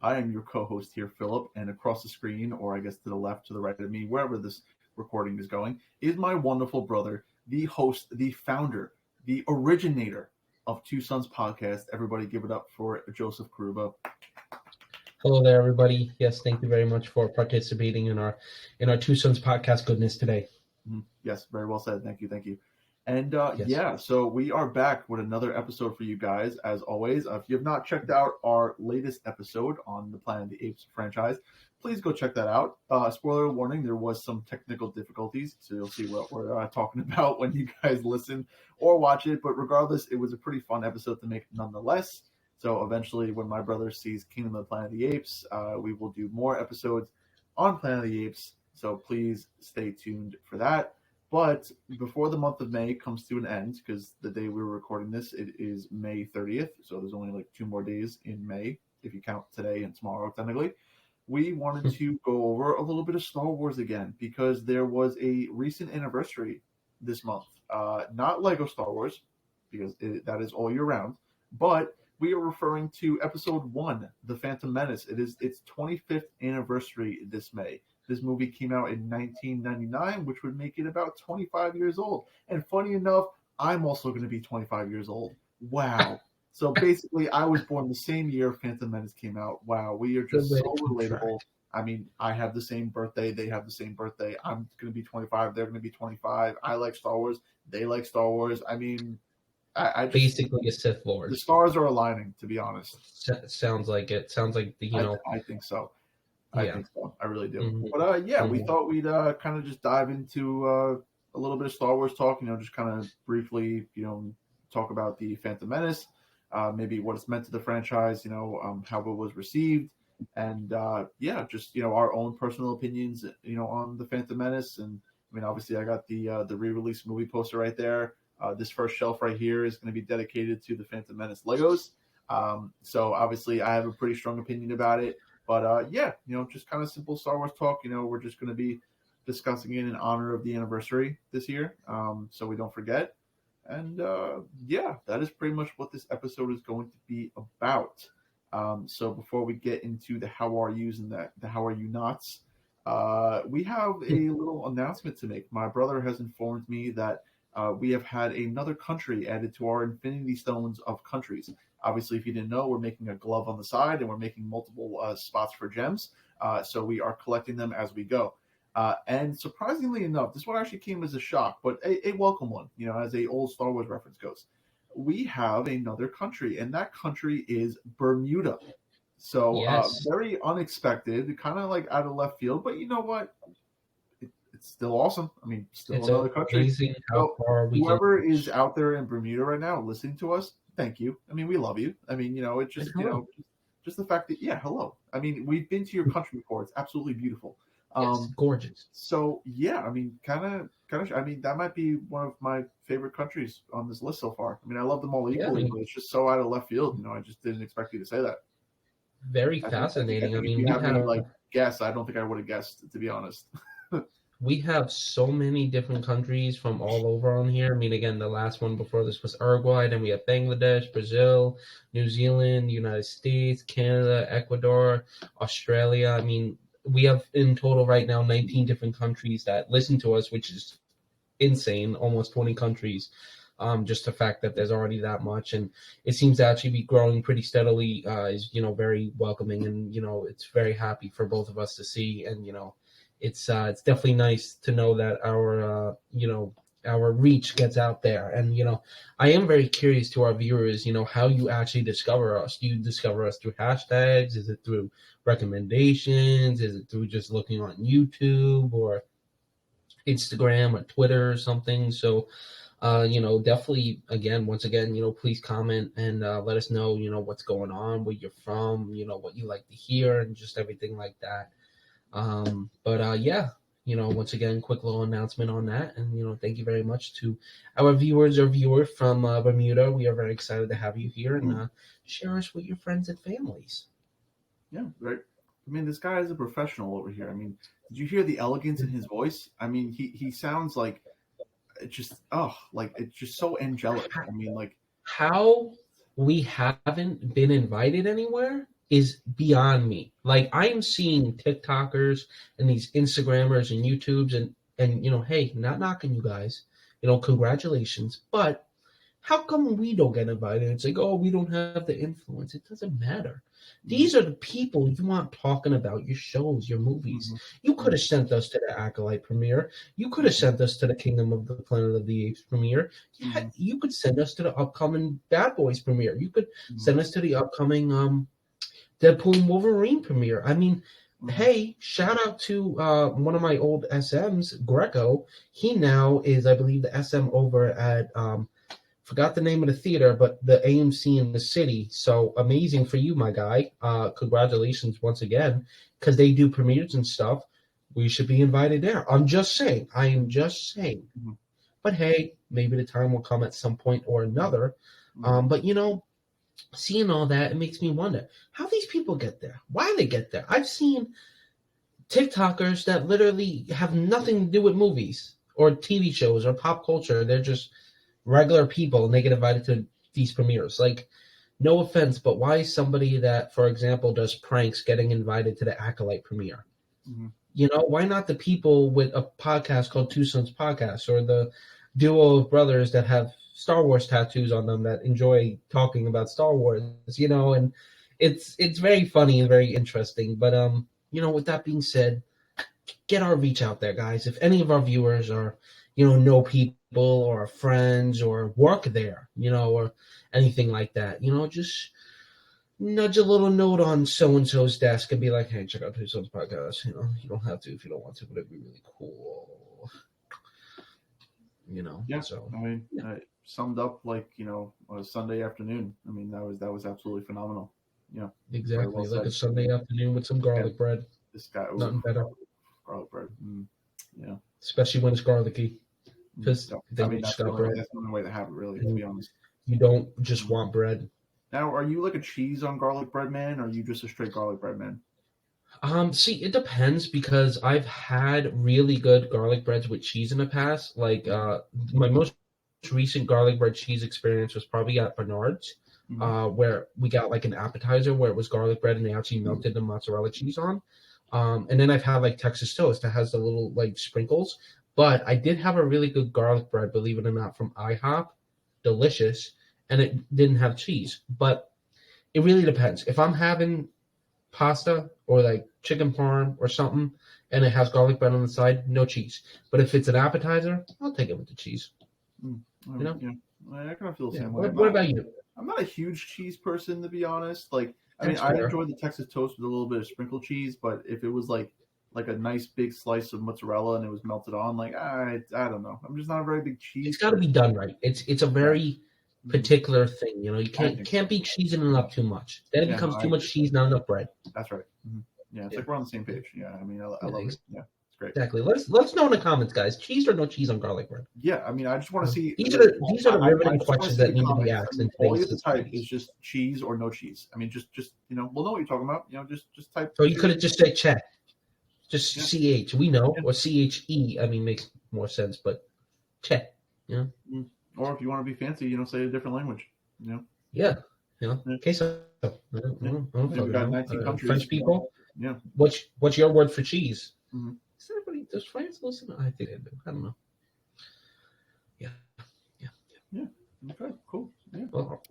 I am your co-host here, Philip, and across the screen, or I guess to the left, to the right of me, wherever this recording is going, is my wonderful brother, the host, the founder, the originator of Two Sons Podcast. Everybody give it up for Joseph Karuba. Hello there, everybody. Yes, thank you very much for participating in our Two Sons Podcast goodness today. Yes, very well said. Thank you. And so we are back with another episode for you guys, as always. If you have not checked out our latest episode on the Planet of the Apes franchise, please go check that out. Spoiler warning, there was some technical difficulties, so you'll see what we're talking about when you guys listen or watch it. But regardless, it was a pretty fun episode to make nonetheless. So eventually, when my brother sees Kingdom of the Planet of the Apes, we will do more episodes on Planet of the Apes. So please stay tuned for that. But before the month of May comes to an end, because the day we were recording this, it is May 30th. So there's only like 2 more days in May, if you count today and tomorrow, technically. We wanted to go over a little bit of Star Wars again, because there was a recent anniversary this month. Not Lego Star Wars, because that is all year round, but we are referring to Episode 1, The Phantom Menace. It is its 25th anniversary this May. This movie came out in 1999, which would make it about 25 years old. And funny enough, I'm also going to be 25 years old. Wow. So basically, I was born the same year Phantom Menace came out. Wow, we are just so relatable. I mean, I have the same birthday. They have the same birthday. I'm going to be 25. They're going to be 25. I like Star Wars. They like Star Wars. I mean, I just, basically a Sith Lord. The stars are aligning, to be honest. Sounds like it. Sounds like I think so. I think so. I really do. Mm-hmm. But we thought we'd kind of just dive into a little bit of Star Wars talk. Just kind of briefly, talk about the Phantom Menace, maybe what it's meant to the franchise. How it was received, and just our own personal opinions. On the Phantom Menace, and I mean, obviously, I got the re-release movie poster right there. This first shelf right here is going to be dedicated to the Phantom Menace Legos. So obviously, I have a pretty strong opinion about it. But just kind of simple Star Wars talk. We're just going to be discussing it in honor of the anniversary this year, so we don't forget. And that is pretty much what this episode is going to be about. So before we get into the how are yous and the how are you nots, we have a little announcement to make. My brother has informed me that we have had another country added to our Infinity Stones of countries. Obviously, if you didn't know, we're making a glove on the side, and we're making multiple spots for gems. So we are collecting them as we go. And surprisingly enough, this one actually came as a shock, but a welcome one, as a old Star Wars reference goes. We have another country, and that country is Bermuda. So yes. Very unexpected, kind of like out of left field, but you know what? It's still awesome. I mean, still it's another country. Amazing how far whoever is out there in Bermuda right now listening to us, thank you. I mean, we love you. I mean, it's just, just the fact that, hello. I mean, we've been to your country before. It's absolutely beautiful. Yes, gorgeous. So, I mean, kind of, I mean, that might be one of my favorite countries on this list so far. I mean, I love them all equally, but it's just so out of left field. I just didn't expect you to say that. Very fascinating. I mean, if you had me, guess, I don't think I would have guessed, to be honest. We have so many different countries from all over on here. I mean, again, the last one before this was Uruguay, then we have Bangladesh, Brazil, New Zealand, United States, Canada, Ecuador, Australia. I mean, we have in total right now 19 different countries that listen to us, which is insane, almost 20 countries. Just the fact that there's already that much, and it seems to actually be growing pretty steadily is, very welcoming, and, it's very happy for both of us to see, and, it's definitely nice to know that our reach gets out there. And, I am very curious to our viewers, how you actually discover us. Do you discover us through hashtags? Is it through recommendations? Is it through just looking on YouTube or Instagram or Twitter or something? So, definitely, once again, please comment and let us know, what's going on, where you're from, what you like to hear, and just everything like that. Once again, quick little announcement on that. And, thank you very much to our viewers or viewer from Bermuda. We are very excited to have you here and share us with your friends and families. Yeah, right. I mean, this guy is a professional over here. I mean, did you hear the elegance in his voice? I mean, he sounds like it's just so angelic. I mean, like how we haven't been invited anywhere is beyond me. Like, I'm seeing TikTokers and these Instagrammers and YouTubes and hey, not knocking you guys, congratulations, but how come we don't get invited? It's like, oh, we don't have the influence. It doesn't matter. These are the people you want talking about your shows, your movies. You could have sent us to the Acolyte premiere. You could have sent us to the Kingdom of the Planet of the Apes premiere. Yeah, you could send us to the upcoming Bad Boys premiere. You could send us to the upcoming Deadpool and Wolverine premiere. I mean, hey, shout out to one of my old SMs, Greco. He now is, I believe, the SM over at forgot the name of the theater, but the AMC in the city. So amazing for you, my guy. Congratulations once again, because they do premieres and stuff. We should be invited there. I'm just saying. I am just saying. But hey, maybe the time will come at some point or another. But seeing all that, it makes me wonder how these people get there. Why they get there? I've seen TikTokers that literally have nothing to do with movies or TV shows or pop culture. They're just regular people and they get invited to these premieres. Like, no offense, but why is somebody that, for example, does pranks getting invited to the Acolyte premiere? Why not the people with a podcast called Two Sons Podcast, or the duo of brothers that have Star Wars tattoos on them that enjoy talking about Star Wars, and it's very funny and very interesting. But with that being said, get our reach out there, guys. If any of our viewers are know people or friends or work there, or anything like that, just nudge a little note on so-and-so's desk and be like, hey, check out Two Sons Podcast. You don't have to if you don't want to, but it'd be really cool. Yeah. So I mean, summed up like, a Sunday afternoon. I mean, that was absolutely phenomenal. Exactly. Well, like a Sunday afternoon with some garlic bread. This guy, nothing better. Garlic bread. Yeah. Especially when it's garlicky. Because that's the only way to have it, really, to be honest. You don't just want bread. Now, are you like a cheese on garlic bread man, or are you just a straight garlic bread man? See, it depends, because I've had really good garlic breads with cheese in the past. Like, my most recent garlic bread cheese experience was probably at Bernard's, where we got like an appetizer where it was garlic bread and they actually melted the mozzarella cheese on. And then I've had like Texas toast that has the little like sprinkles. But I did have a really good garlic bread, believe it or not, from IHOP. Delicious. And it didn't have cheese. But it really depends. If I'm having pasta or like chicken parm or something and it has garlic bread on the side, no cheese. But if it's an appetizer, I'll take it with the cheese. Yeah. I kind of feel the same way. What about you? I'm not a huge cheese person, to be honest. Like, I mean, I enjoy the Texas toast with a little bit of sprinkled cheese, but if it was like a nice big slice of mozzarella and it was melted on, like, I don't know. I'm just not a very big cheese. It's got to be done right. It's a very particular thing. You can't be cheesing it up too much. Then it becomes too much cheese, not enough bread. That's right. Yeah, it's like we're on the same page. Yeah, I mean, I love it. Yeah, it's great. Exactly. Let's know in the comments, guys. Cheese or no cheese on garlic bread? Yeah, I mean, I just want to see. These are the riveting questions that need to be asked. All you have to type is just cheese or no cheese. I mean, just we'll know what you're talking about. Just type. So you could have just said check. Just CH, we know, or CHE. I mean, makes more sense, but check. Or if you want to be fancy, say a different language. Yeah. Queso. We've got 19 countries. French people. Yeah. What's your word for cheese? Does France listen? I think they do. I don't know. Yeah. Okay. Cool. Yeah. Well,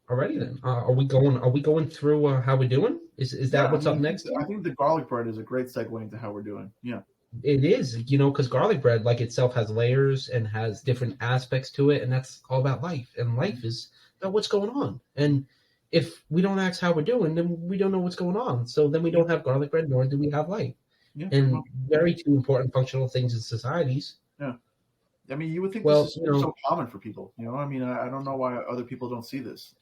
alrighty then. Are we going through how we're doing? Is that what's up next? I think the garlic bread is a great segue into how we're doing. Yeah. It is, because garlic bread, like itself, has layers and has different aspects to it, and that's all about life. And life is about what's going on. And if we don't ask how we're doing, then we don't know what's going on. So then we don't have garlic bread, nor do we have life. Yeah. And very two important functional things in societies. Yeah. I mean, you would think this is so common for people. I mean, I don't know why other people don't see this.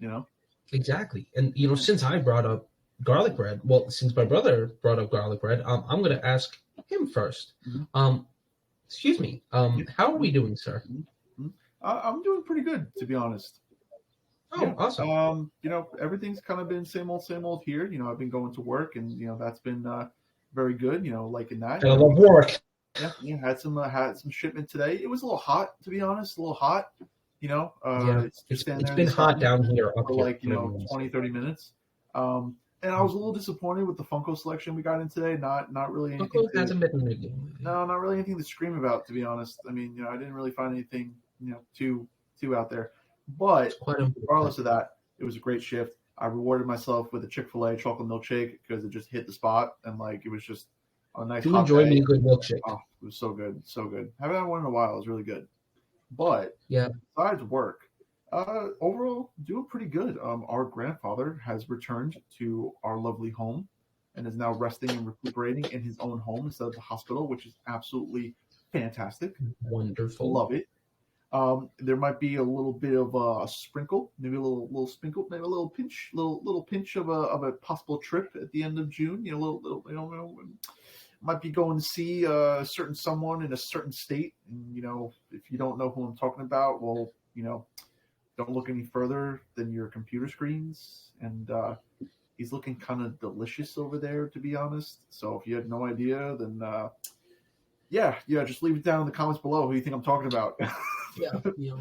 Exactly. And since I brought up garlic bread, since my brother brought up garlic bread, I'm going to ask him first. Excuse me. How are we doing, sir? I'm doing pretty good, to be honest. Oh, awesome. Everything's kind of been same old here. I've been going to work, and that's been very good. Liking that. I love work. Yeah, had some shipment today. It was a little hot, to be honest. A little hot. It's been hot down here. For 20, 30 minutes. And I was a little disappointed with the Funko selection we got in today. Not really anything. Funko hasn't been in the game. No, not really anything to scream about, to be honest. I mean, I didn't really find anything, too out there. But regardless of that, it was a great shift. I rewarded myself with a Chick-fil-A chocolate milkshake because it just hit the spot, and it was just a nice. You enjoy me a good milkshake. Oh, it was so good, so good. Haven't had one in a while. It was really good. But besides work, overall, doing pretty good. Our grandfather has returned to our lovely home and is now resting and recuperating in his own home instead of the hospital, which is absolutely fantastic. Wonderful. Love it. There might be a little bit of a sprinkle, maybe a little sprinkle, maybe a little pinch of a possible trip at the end of June. Might be going to see a certain someone in a certain state. And, if you don't know who I'm talking about, well, don't look any further than your computer screens. And he's looking kind of delicious over there, to be honest. So if you had no idea, then just leave it down in the comments below who you think I'm talking about.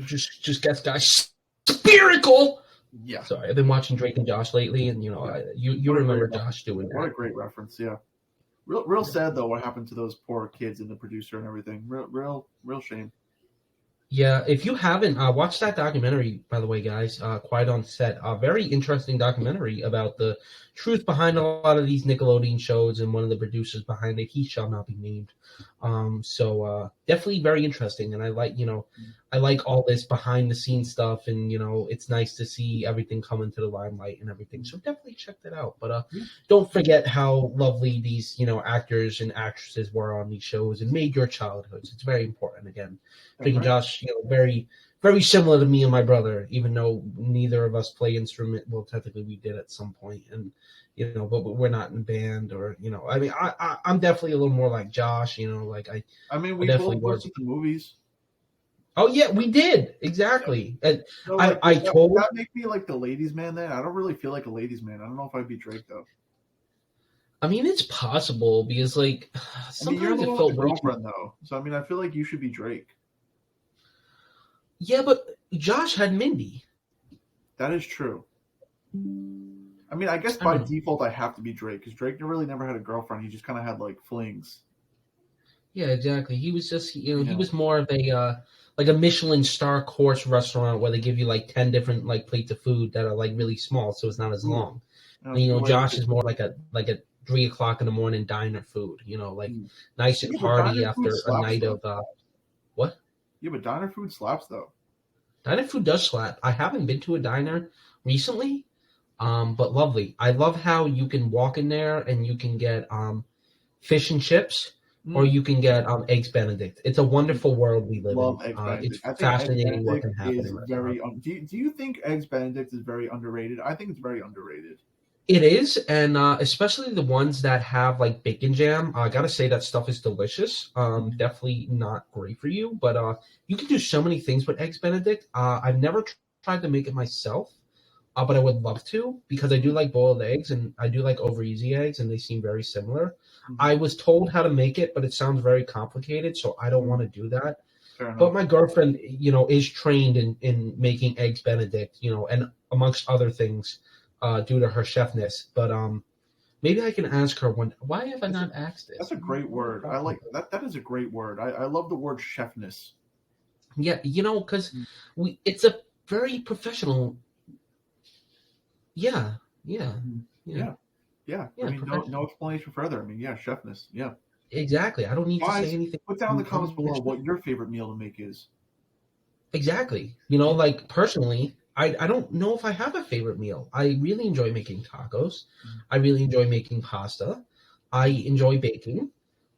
Just guess, guys. Spherical. Yeah. Sorry, I've been watching Drake and Josh lately, and you remember Josh doing that. What a great reference, yeah. Real sad though what happened to those poor kids and the producer and everything. Real shame. Yeah, if you haven't watched that documentary, by the way, guys, Quiet on Set, a very interesting documentary about the truth behind a lot of these Nickelodeon shows, and one of the producers behind it, he shall not be named. So definitely very interesting, and I like all this behind the scenes stuff, and it's nice to see everything come into the limelight and everything. So definitely check that out. But don't forget how lovely these actors and actresses were on these shows and made your childhoods. It's very important. Again, Drake and Josh, very very similar to me and my brother, even though neither of us play instrument. Well, technically we did at some point, and but we're not in band or I mean, I'm definitely a little more like Josh. We both worked at the movies. Oh yeah, we did exactly. And so, I told that make me like the ladies' man. Then I don't really feel like a ladies' man. I don't know if I'd be Drake though. I mean, it's possible because sometimes you're the it one felt with the girlfriend though. So I mean, I feel like you should be Drake. Yeah, but Josh had Mindy. That is true. I mean, I guess by default I have to be Drake because Drake really never had a girlfriend. He just kind of had flings. Yeah, exactly. He was just he was more of a a Michelin star course restaurant where they give you 10 different plates of food that are really small, so it's not as long. And, Josh is more like a 3 o'clock in the morning diner food. Nice and hearty after a night of what? Yeah, but diner food slaps though. Diner food does slap. I haven't been to a diner recently, but lovely. I love how you can walk in there and you can get fish and chips. Or you can get Eggs Benedict. It's a wonderful world we live in. Eggs Benedict. It's fascinating what can happen. Do you think Eggs Benedict is very underrated? I think it's very underrated. It is, and especially the ones that have bacon jam. I gotta say that stuff is delicious. Definitely not great for you, but you can do so many things with Eggs Benedict. I've never tried to make it myself, but I would love to because I do like boiled eggs and I do like over easy eggs, and they seem very similar. I was told how to make it, but it sounds very complicated, so I don't want to do that. But my girlfriend, is trained in making Eggs Benedict, and amongst other things, due to her chefness. But maybe I can ask her one. Why have I not asked this? That's a great word. I like that. That is a great word. I love the word chefness. Yeah, because it's a very professional. Yeah. I mean, no explanation further. I mean, chefness. Yeah. Exactly. I don't need to say anything. Put down in the comments below what your favorite meal to make is. Exactly. Personally, I don't know if I have a favorite meal. I really enjoy making tacos. I really enjoy making pasta. I enjoy baking.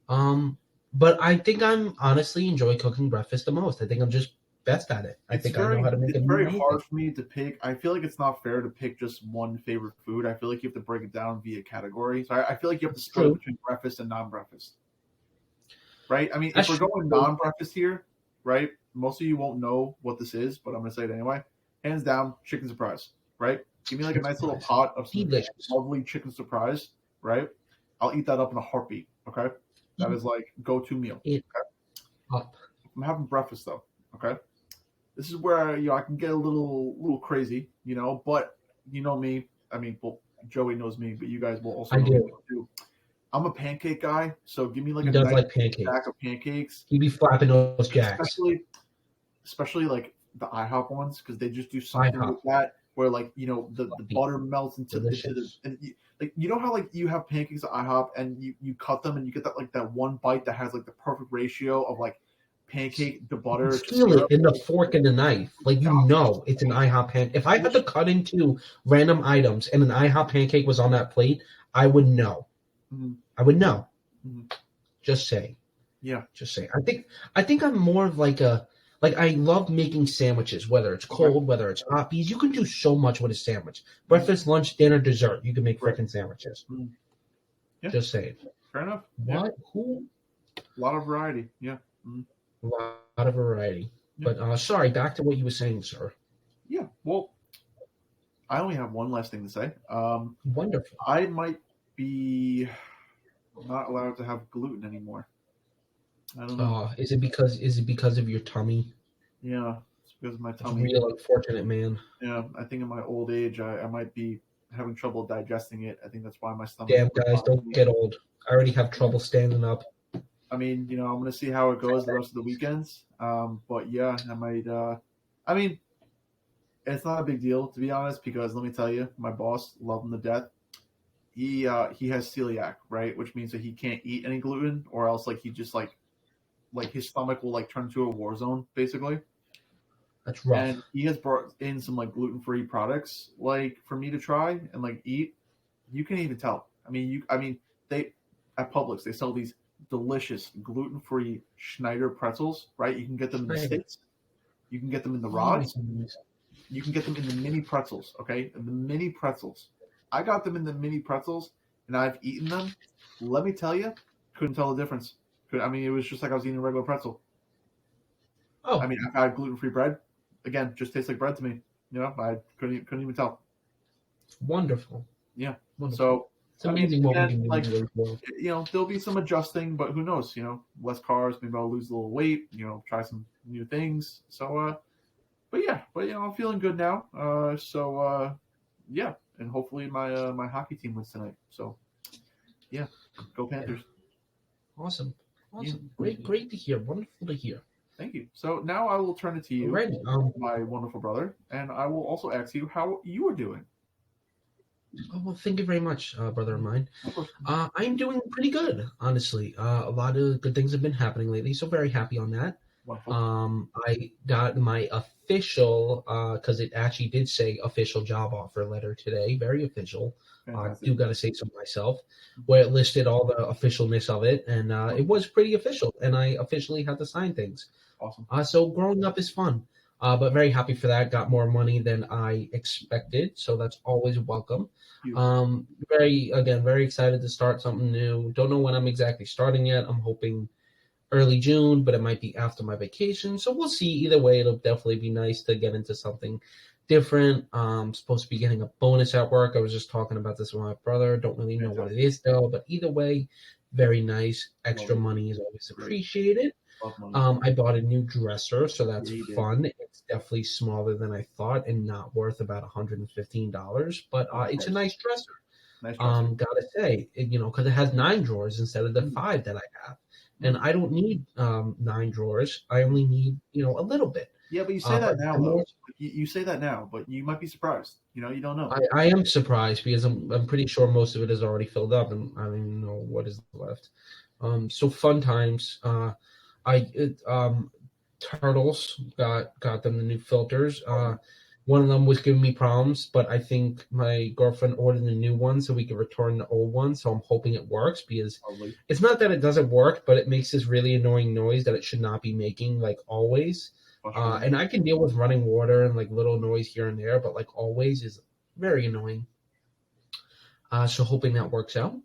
But I think I'm honestly enjoy cooking breakfast the most. I think I'm just best at it. I know how to make it. It's very hard for me to pick. I feel like it's not fair to pick just one favorite food. I feel like you have to break it down via category. So I feel like you have to split between breakfast and non-breakfast. Right? I mean, if we're going non-breakfast here, right? Most of you won't know what this is, but I'm going to say it anyway. Hands down, chicken surprise, right? Give me a nice little pot of some lovely chicken surprise, right? I'll eat that up in a heartbeat, okay? That is go-to meal, okay? I'm having breakfast though, okay? This is where I can get a little crazy, but you know me. I mean, well, Joey knows me, but you guys will also I know do. me too. I'm a pancake guy, so give me like He a does nice like pancakes. stack of pancakes. He'd be flapping those jacks. Especially like the IHOP ones, because they just do something IHOP. with that where like the butter melts into the Delicious. and like you know how like you have pancakes at IHOP and you cut them and you get that like that one bite that has like the perfect ratio of like pancake to butter to Feel it syrup. in the fork and the knife. Like, you know it's an IHOP pancake. If I had to cut into random items and an IHOP pancake was on that plate, I would know. Mhm. I would know. Mhm. Just saying. Yeah. Just saying. I think I'm more of like I love making sandwiches, whether it's cold, whether it's hot, because you can do so much with a sandwich. Breakfast, lunch, dinner, dessert. You can make freaking sandwiches. Mhm. Yeah. Just saying. Fair enough. What? Yeah. Who? A lot of variety. Yeah. Mhm. A lot of variety. Yeah. But sorry, back to what you were saying, sir. Yeah. Well, I only have one last thing to say. Wonderful. I might be not allowed to have gluten anymore. I don't know. Is it because of your tummy? Yeah, it's because of my It's tummy. real unfortunate, man. Yeah, I think in my old age, I might be having trouble digesting it. I think that's why my stomach. Damn, guys, don't get old. I already have trouble standing up. I mean, I'm gonna see how it goes the rest of the weekends. But yeah, I might. I mean, it's not a big deal to be honest, because let me tell you, my boss, love him to death. He has celiac, right, which means that he can't eat any gluten, or else like he just like his stomach will like turn to a war zone basically. That's rough. And he has brought in some like gluten-free products like for me to try and like eat. You can't even tell. I mean they at Publix they sell these delicious gluten-free Schneider pretzels, right? You can get them in the sticks. You can get them in the rods. You can get them in the mini pretzels, okay? And the mini pretzels. I got them in the mini pretzels and I've eaten them. Let me tell you, couldn't tell the difference. I mean, it was just like I was eating a regular pretzel. Oh. I mean, I had gluten-free bread. Again, just tastes like bread to me. I couldn't even tell. Wonderful. Yeah. Wonderful. So it's amazing what we can do. Like, there'll be some adjusting, but who knows? Less carbs. Maybe I'll lose a little weight. Try some new things. So, but I'm feeling good now. Yeah, and hopefully my hockey team wins tonight. So, yeah, go Panthers. Yeah. Awesome. Yeah. Great to hear. Wonderful to hear. Thank you. So now I will turn it to you, my wonderful brother, and I will also ask you how you are doing. Oh, well, thank you very much, brother of mine. I'm doing pretty good, honestly. A lot of good things have been happening lately, so very happy on that. Wonderful. I got my official, because it actually did say official job offer letter today, very official. I do got to say so myself, where it listed all the officialness of it, and it was pretty official, and I officially had to sign things. Awesome. So growing up is fun, but very happy for that. Got more money than I expected, so that's always welcome. Very excited to start something new. Don't know when I'm exactly starting yet. I'm hoping early June, but it might be after my vacation. So we'll see. Either way, it'll definitely be nice to get into something different. Supposed to be getting a bonus at work. I was just talking about this with my brother. Don't really know what it is though, but either way, very nice. Extra money is always appreciated. I bought a new dresser, so that's fun. It's definitely smaller than I thought and not worth about $115, but it's a nice dresser. Gotta say, because it has 9 drawers instead of the 5 that I have. And I don't need 9 drawers. I only need, a little bit. Yeah, but you say that now, though. You say that now, but you might be surprised. You don't know. I am surprised because I'm pretty sure most of it is already filled up, and I don't even know what is left. So fun times. Turtles got them the new filters. One of them was giving me problems, but I think my girlfriend ordered a new one so we could return the old one. So I'm hoping it works because it's not that it doesn't work, but it makes this really annoying noise that it should not be making, like always. And I can deal with running water and like little noise here and there, but like always is very annoying. So hoping that works out.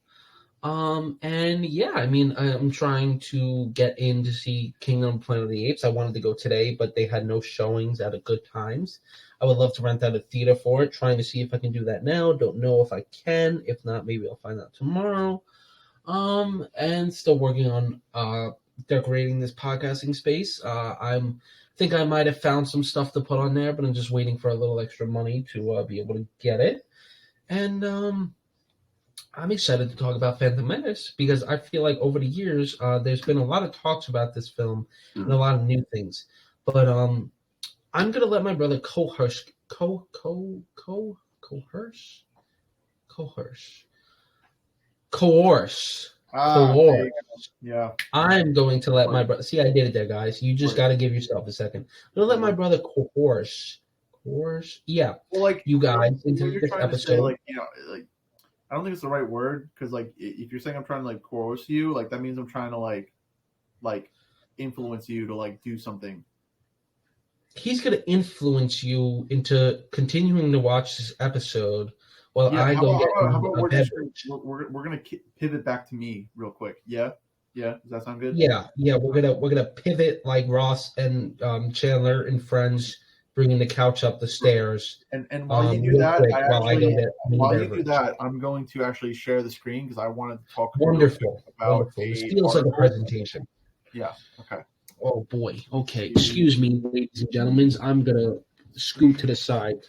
And yeah, I mean, I'm trying to get in to see Kingdom Planet of the Apes. I wanted to go today, but they had no showings at a good times. I would love to rent out a theater for it, trying to see if I can do that now. Don't know if I can. If not, maybe I'll find out tomorrow. And still working on decorating this podcasting space. I think I might have found some stuff to put on there, but I'm just waiting for a little extra money to be able to get it. And I'm excited to talk about Phantom Menace because I feel like over the years, there's been a lot of talks about this film and a lot of new things. But I'm gonna let my brother coerce. Yeah. I'm going to let my brother. See, I did it there, guys. You just got to give yourself a second. I'm gonna let my brother coerce. Yeah. Well, like you guys into you're this trying episode. to say, like, like, I don't think it's the right word because, like, if you're saying I'm trying to like coerce you, like that means I'm trying to like influence you to like do something. He's gonna influence you into continuing to watch this episode while I go get a beverage. We're gonna pivot back to me real quick. Yeah. Does that sound good? Yeah. We're gonna pivot like Ross and Chandler and Friends bringing the couch up the stairs. And while you do that, I'm going to actually share the screen because I wanted to talk. Wonderful. This feels like a presentation. Yeah. Okay. Oh boy. Okay. Excuse me, ladies and gentlemen. I'm gonna scoot to the side.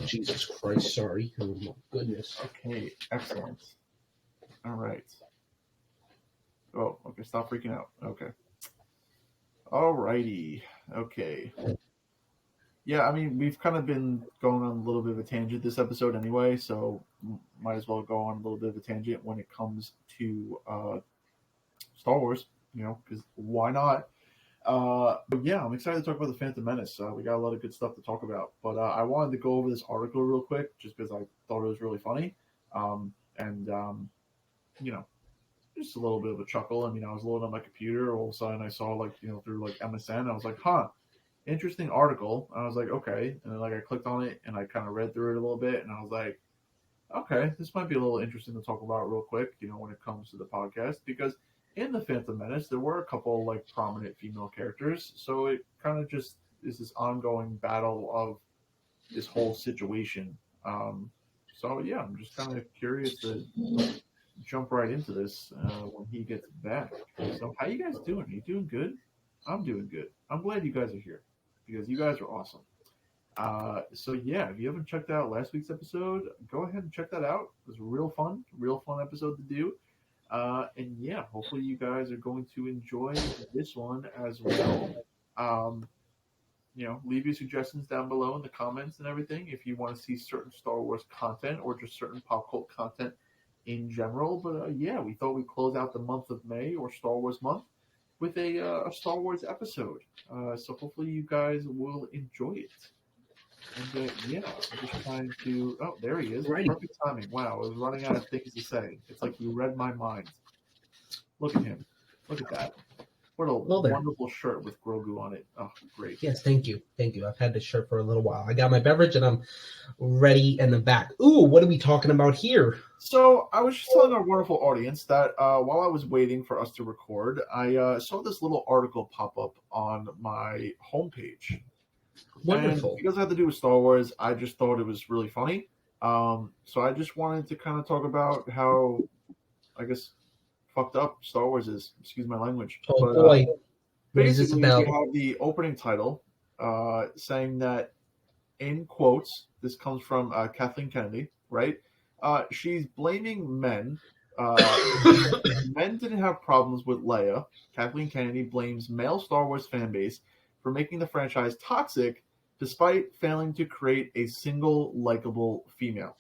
Jesus Christ. Sorry. Oh my goodness. Okay. Excellent. All right. Oh, okay. Stop freaking out. Okay. All righty. Okay. Yeah, I mean, we've kind of been going on a little bit of a tangent this episode anyway, so might as well go on a little bit of a tangent when it comes to Star Wars, because why not? But yeah, I'm excited to talk about the Phantom Menace. We got a lot of good stuff to talk about, but I wanted to go over this article real quick just because I thought it was really funny, and just a little bit of a chuckle. I mean, I was loading on my computer, all of a sudden I saw through like MSN, I was like, huh. Interesting article. I was like, okay. And then like I clicked on it and I kind of read through it a little bit and I was like, okay, this might be a little interesting to talk about real quick, when it comes to the podcast, because in the Phantom Menace there were a couple like prominent female characters, so it kind of just is this ongoing battle of this whole situation. So yeah, I'm just kind of curious to jump right into this when he gets back. So how you guys doing? Are you doing good? I'm doing good. I'm glad you guys are here because you guys are awesome. So yeah, if you haven't checked out last week's episode, go ahead and check that out. It was real fun episode to do. And yeah, hopefully you guys are going to enjoy this one as well. Leave your suggestions down below in the comments and everything if you want to see certain Star Wars content or just certain pop cult content in general. But yeah, we thought we'd close out the month of May, or Star Wars month, with a Star Wars episode. So hopefully you guys will enjoy it. And yeah, I'm just trying to... Oh, there he is. Right. Perfect timing. Wow, I was running out of things to say. It's like you read my mind. Look at him. Look at that. What a wonderful shirt with Grogu on it. Oh, great. Yes, thank you. I've had this shirt for a little while. I got my beverage and I'm ready in the back. Ooh, what are we talking about here? So I was just telling our wonderful audience that while I was waiting for us to record, I saw this little article pop up on my homepage. Wonderful. And because it had to do with Star Wars, I just thought it was really funny. So I just wanted to kind of talk about how, I guess, fucked up Star Wars is. Excuse my language. Oh, boy. Basically, we have the opening title saying that, in quotes, this comes from Kathleen Kennedy, right? She's blaming men. Men didn't have problems with Leia. Kathleen Kennedy blames male Star Wars fan base for making the franchise toxic despite failing to create a single likable female.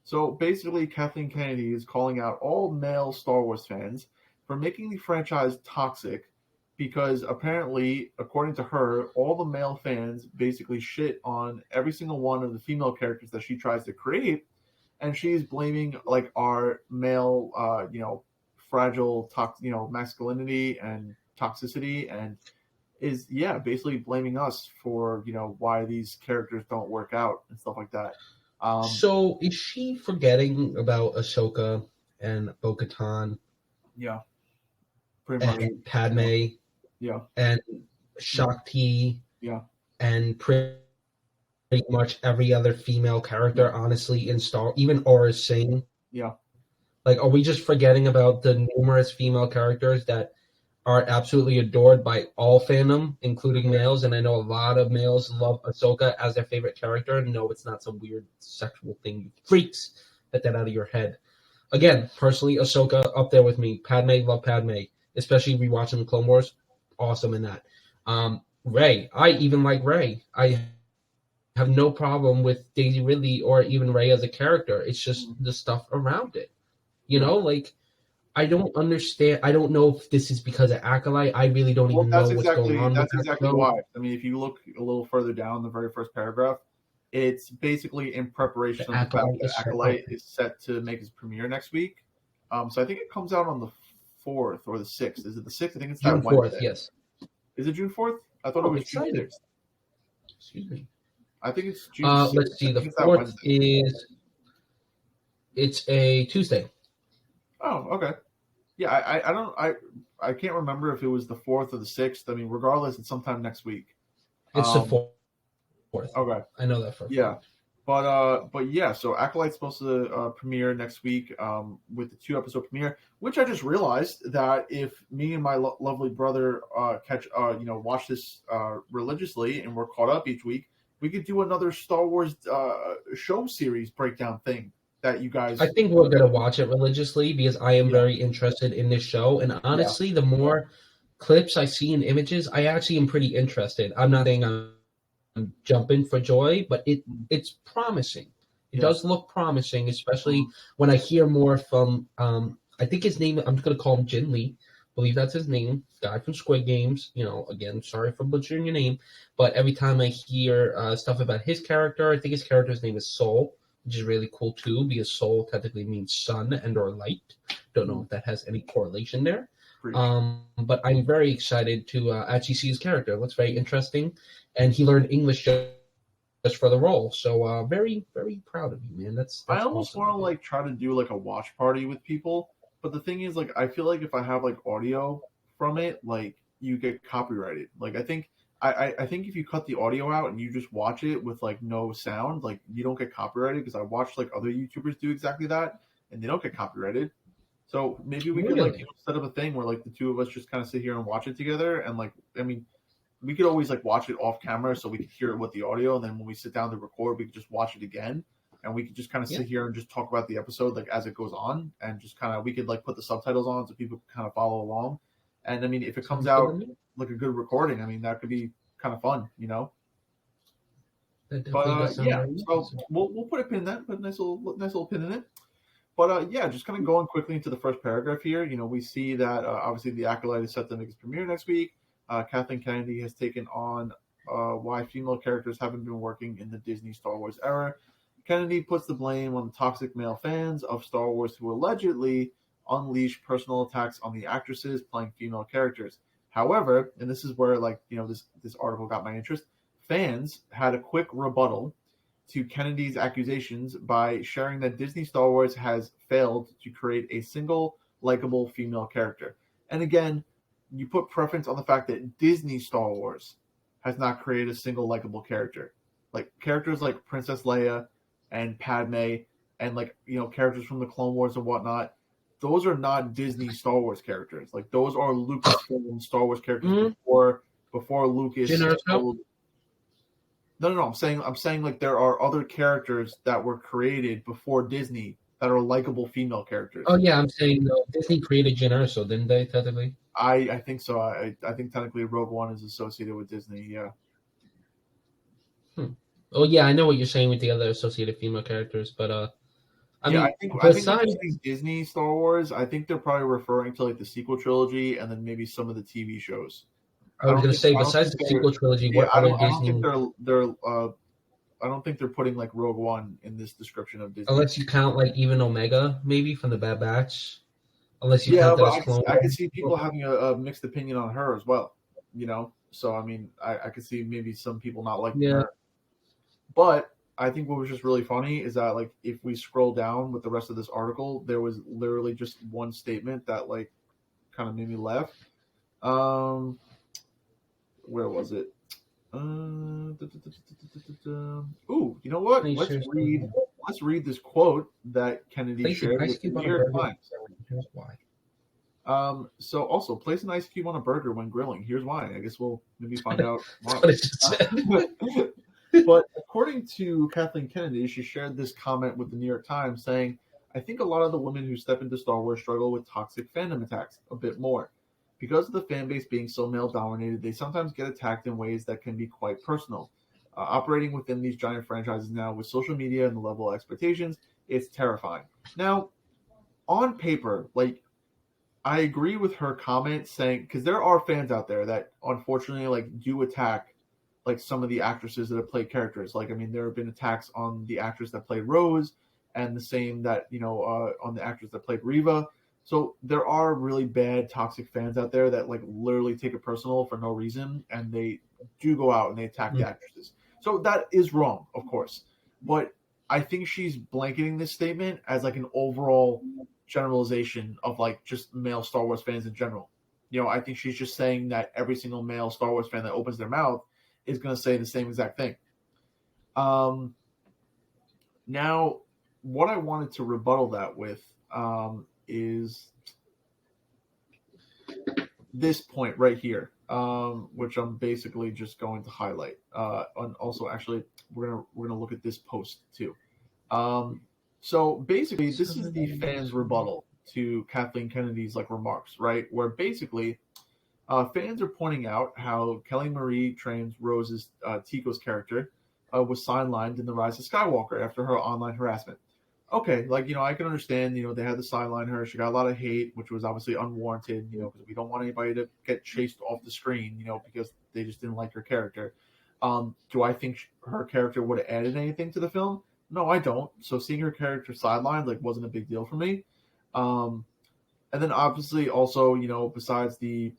So basically, Kathleen Kennedy is calling out all male Star Wars fans for making the franchise toxic because apparently, according to her, all the male fans basically shit on every single one of the female characters that she tries to create. And she's blaming like our male, fragile, masculinity and toxicity, and is basically blaming us for why these characters don't work out and stuff like that. So is she forgetting about Ahsoka and Bo-Katan? Yeah, pretty much. And Padme. Yeah. And Shakti. Yeah. And pretty much every other female character, honestly, in even Aura Singh. Yeah. Like, are we just forgetting about the numerous female characters that are absolutely adored by all fandom, including males? And I know a lot of males love Ahsoka as their favorite character. No, it's not some weird sexual thing, you freaks. Get that out of your head. Again, personally, Ahsoka up there with me. Padme, love Padme, especially rewatching the Clone Wars. Awesome in that. Rey, I even like Rey. I have no problem with Daisy Ridley or even Rey as a character. It's just the stuff around it. You know, like, I don't understand. I don't know if this is because of Acolyte. I really don't even know what's going on. That's exactly why. I mean, if you look a little further down the very first paragraph, it's basically in preparation of the fact that Acolyte is set to make his premiere next week. So I think it comes out on the 4th or the 6th. Is it the 6th? I think it's June that 4th, Wednesday. yes. Is it June 4th? I thought it was June 6th. Excuse me. I think it's June 6th. Let's see. The 4th is... It's a Tuesday. Oh, okay. Yeah, I can't remember if it was the 4th or the 6th. I mean, regardless, it's sometime next week. It's the 4th. Okay. I know that for a fact. Yeah. But yeah, so Acolyte's supposed to premiere next week with the 2-episode premiere, which I just realized that if me and my lovely brother watch this religiously and we're caught up each week, we could do another Star Wars show series breakdown thing that you guys... I think we're going to watch it religiously because I am very interested in this show. And honestly, the more clips I see and images, I actually am pretty interested. I'm not saying I'm jumping for joy, but it's promising. It does look promising, especially when I hear more from I think his name, I'm just going to call him Jin Lee. I believe that's his name, guy from Squid Games. You know, again, sorry for butchering your name, but every time I hear stuff about his character, I think his character's name is Soul, which is really cool too, because soul technically means sun and or light. Don't know if that has any correlation there. But I'm very excited to actually see his character. It looks very interesting. And he learned English just for the role. So very, very proud of you, man. That's I almost awesome, want to like try to do like a watch party with people. But the thing is, like, I feel like if I have like audio from it, like you get copyrighted. Like I think if you cut the audio out and you just watch it with like no sound, like you don't get copyrighted, because I watched like other YouTubers do exactly that and they don't get copyrighted. So maybe we could like set up a thing where like the two of us just kind of sit here and watch it together. And like, I mean, we could always like watch it off camera so we could hear it with the audio. And then when we sit down to record, we could just watch it again. And we could just kind of sit here and just talk about the episode like as it goes on, and just kind of, we could like put the subtitles on so people can kind of follow along. And I mean, if it comes out like a good recording, I mean, that could be kind of fun, you know? But yeah, so we'll put a pin in that, put a nice little pin in it. But yeah, just kind of going quickly into the first paragraph here, you know, we see that obviously the Acolyte is set to make its premiere next week. Kathleen Kennedy has taken on why female characters haven't been working in the Disney Star Wars era. Kennedy puts the blame on the toxic male fans of Star Wars who allegedly unleash personal attacks on the actresses playing female characters. However, and this is where, like, you know, this article got my interest, fans had a quick rebuttal to Kennedy's accusations by sharing that Disney Star Wars has failed to create a single likable female character. And again, you put preference on the fact that Disney Star Wars has not created a single likable character. Like characters like Princess Leia and Padme and, like, you know, characters from the Clone Wars and whatnot, those are not Disney Star Wars characters. Like those are Lucasfilm Star Wars characters before Lucas told... No. I'm saying like there are other characters that were created before Disney that are likable female characters. Oh yeah, I'm saying Disney created Jyn Erso, didn't they? Technically, I think so. I think technically Rogue One is associated with Disney. Yeah. Oh yeah, I know what you're saying with the other associated female characters, but I think when saying Disney Star Wars, I think they're probably referring to like the sequel trilogy and then maybe some of the TV shows. I was going to say, besides the sequel trilogy, what other Disney? I don't think they're putting like Rogue One in this description of Disney. Unless you count like even Omega, maybe from the Bad Batch. Unless you count that as Clone Wars. I could see people having a mixed opinion on her as well. You know, so I mean, I could see maybe some people not liking her. But I think what was just really funny is that, like, if we scroll down with the rest of this article, there was literally just one statement that like kind of made me laugh. Where was it? Ooh, you know what? Let's read this quote that Kennedy shared with the New York Times. Here's why. So also, place an ice cube on a burger when grilling. Here's why. I guess we'll maybe find out why. But according to Kathleen Kennedy, she shared this comment with the New York Times saying, I think a lot of the women who step into Star Wars struggle with toxic fandom attacks a bit more. Because of the fan base being so male-dominated, they sometimes get attacked in ways that can be quite personal. Operating within these giant franchises now with social media and the level of expectations, it's terrifying. Now, on paper, like, I agree with her comment saying, because there are fans out there that unfortunately like do attack like some of the actresses that have played characters. Like, I mean, there have been attacks on the actress that played Rose, and the same that on the actress that played Reva. So there are really bad toxic fans out there that like literally take it personal for no reason, and they do go out and they attack the actresses. So that is wrong, of course, but I think she's blanketing this statement as like an overall generalization of like just male Star Wars fans in general. I think she's just saying that every single male Star Wars fan that opens their mouth is going to say the same exact thing. Now, what I wanted to rebuttal that with is this point right here, which I'm basically just going to highlight. And also, actually, we're gonna look at this post too. So basically, this is the fans' rebuttal to Kathleen Kennedy's like remarks, right? Where basically, fans are pointing out how Kelly Marie Tran's Rose's Tico's character was sidelined in The Rise of Skywalker after her online harassment. Okay, like, I can understand, they had to sideline her. She got a lot of hate, which was obviously unwarranted, because we don't want anybody to get chased off the screen, because they just didn't like her character. Do I think her character would have added anything to the film? No, I don't. So seeing her character sidelined, like, wasn't a big deal for me. And then obviously also, besides that,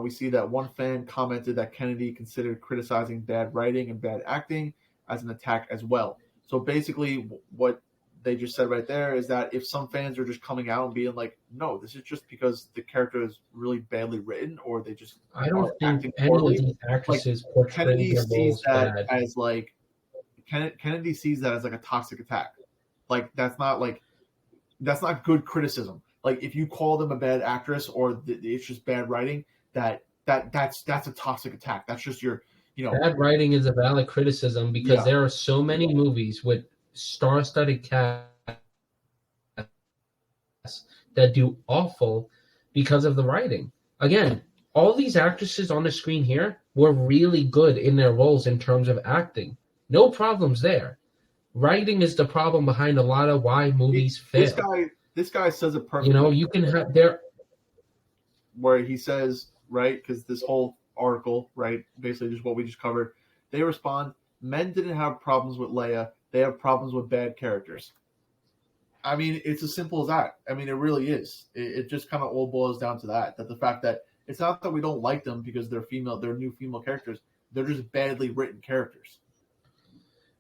we see that one fan commented that Kennedy considered criticizing bad writing and bad acting as an attack as well. So basically what they just said right there is that if some fans are just coming out and being like, no, this is just because the character is really badly written, or they just I don't think any of these actresses portray Kennedy their sees roles that bad. as like Kennedy sees that as like a toxic attack. Like that's not good criticism. Like if you call them a bad actress or it's just bad writing, that's a toxic attack. That's just your Bad writing is a valid criticism because there are so many movies with star-studded casts that do awful because of the writing. Again, all these actresses on the screen here were really good in their roles in terms of acting. No problems there. Writing is the problem behind a lot of why movies fail. This guy says it perfectly. You can have there where he says, right, because this whole article, right, basically just what we just covered, they respond, men didn't have problems with Leia, they have problems with bad characters. I mean, it's as simple as that. I mean, it really is. It just kind of all boils down to that the fact that it's not that we don't like them because they're new female characters, they're just badly written characters.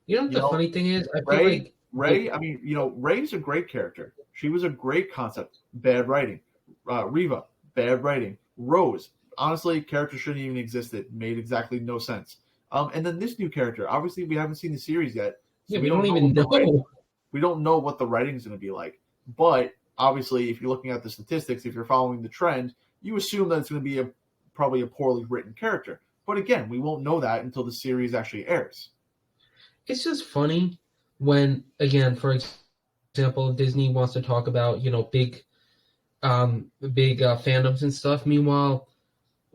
The funny thing is, I feel like Rey, Rey's a great character. She was a great concept, bad writing. Reva, bad writing. Rose, honestly, character shouldn't even exist. It made exactly no sense. And then this new character, obviously, we haven't seen the series yet. So we don't even know. We don't know what the writing is going to be like. But obviously, if you're looking at the statistics, if you're following the trend, you assume that it's going to be probably a poorly written character. But again, we won't know that until the series actually airs. It's just funny when, again, for example, Disney wants to talk about, big fandoms and stuff. Meanwhile,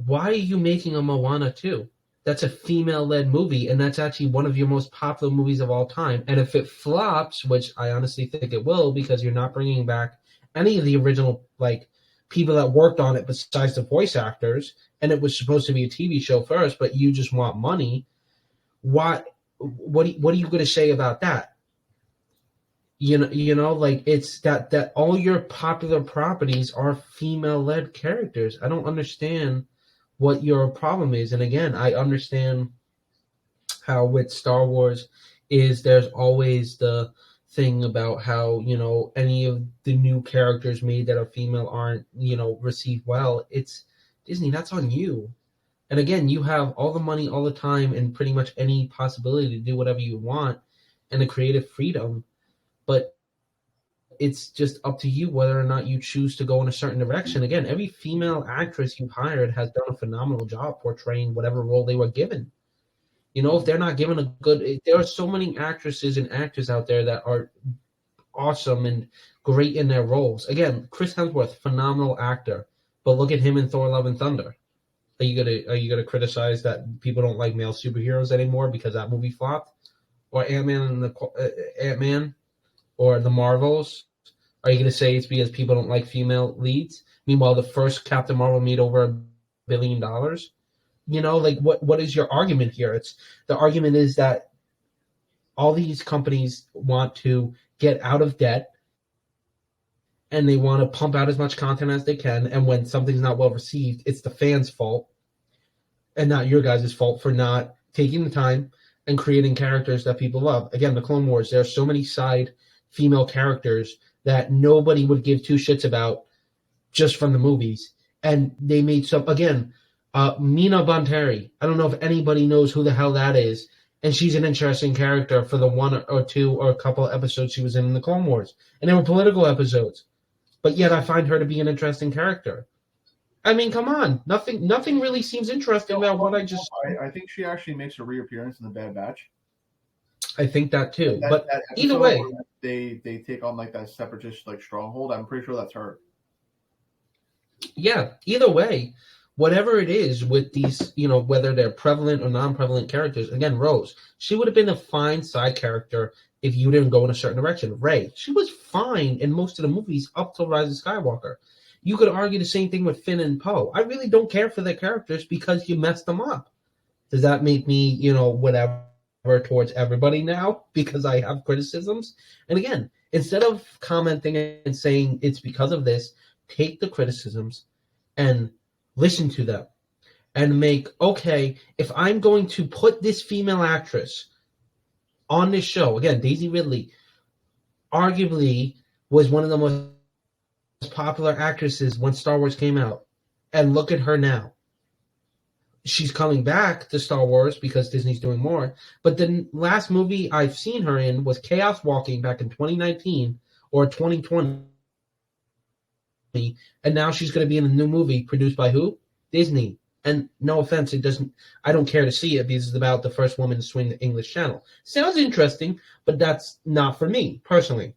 why are you making a Moana 2? That's a female-led movie, and that's actually one of your most popular movies of all time. And if it flops, which I honestly think it will, because you're not bringing back any of the original people that worked on it besides the voice actors, and it was supposed to be a TV show first, but you just want money, what are you going to say about that? It's that all your popular properties are female-led characters. I don't understand what your problem is. And again, I understand how with Star Wars there's always the thing about how, any of the new characters made that are female aren't, received well. It's Disney, that's on you. And again, you have all the money all the time and pretty much any possibility to do whatever you want and the creative freedom. But it's just up to you whether or not you choose to go in a certain direction. Again, every female actress you've hired has done a phenomenal job portraying whatever role they were given. You know, if they're not given a good, there are so many actresses and actors out there that are awesome and great in their roles. Again, Chris Hemsworth, phenomenal actor, but look at him in Thor: Love and Thunder. Are you gonna criticize that people don't like male superheroes anymore because that movie flopped, or Ant-Man, or the Marvels? Are you gonna say it's because people don't like female leads? Meanwhile, the first Captain Marvel made over $1 billion. You know, like what is your argument here? The argument is that all these companies want to get out of debt and they want to pump out as much content as they can. And when something's not well received, it's the fans' fault and not your guys' fault for not taking the time and creating characters that people love. Again, the Clone Wars, there are so many side female characters that nobody would give two shits about just from the movies. And they made some, again, Mina Bonteri. I don't know if anybody knows who the hell that is. And she's an interesting character for the one or two or a couple of episodes she was in the Clone Wars. And they were political episodes. But yet I find her to be an interesting character. I mean, come on. Nothing really seems interesting about what I just... I think she actually makes a reappearance in the Bad Batch. I think that too. But either way... They take on like that separatist like stronghold. I'm pretty sure that's her. Yeah, either way, whatever it is with these, you know, whether they're prevalent or non-prevalent characters, again, Rose, she would have been a fine side character if you didn't go in a certain direction. Rey, she was fine in most of the movies up till Rise of Skywalker. You could argue the same thing with Finn and Poe. I really don't care for their characters because you messed them up. Does that make me, you know, whatever towards everybody now because I have criticisms? And again, instead of commenting and saying it's because of this, take the criticisms and listen to them and make, okay, if I'm going to put this female actress on this show, again, Daisy Ridley arguably was one of the most popular actresses when Star Wars came out. And look at her now. She's coming back to Star Wars because Disney's doing more. But the last movie I've seen her in was Chaos Walking back in 2019 or 2020. And now she's going to be in a new movie produced by who? Disney. And no offense, I don't care to see it because it's about the first woman to swing the English Channel. Sounds interesting, but that's not for me, personally.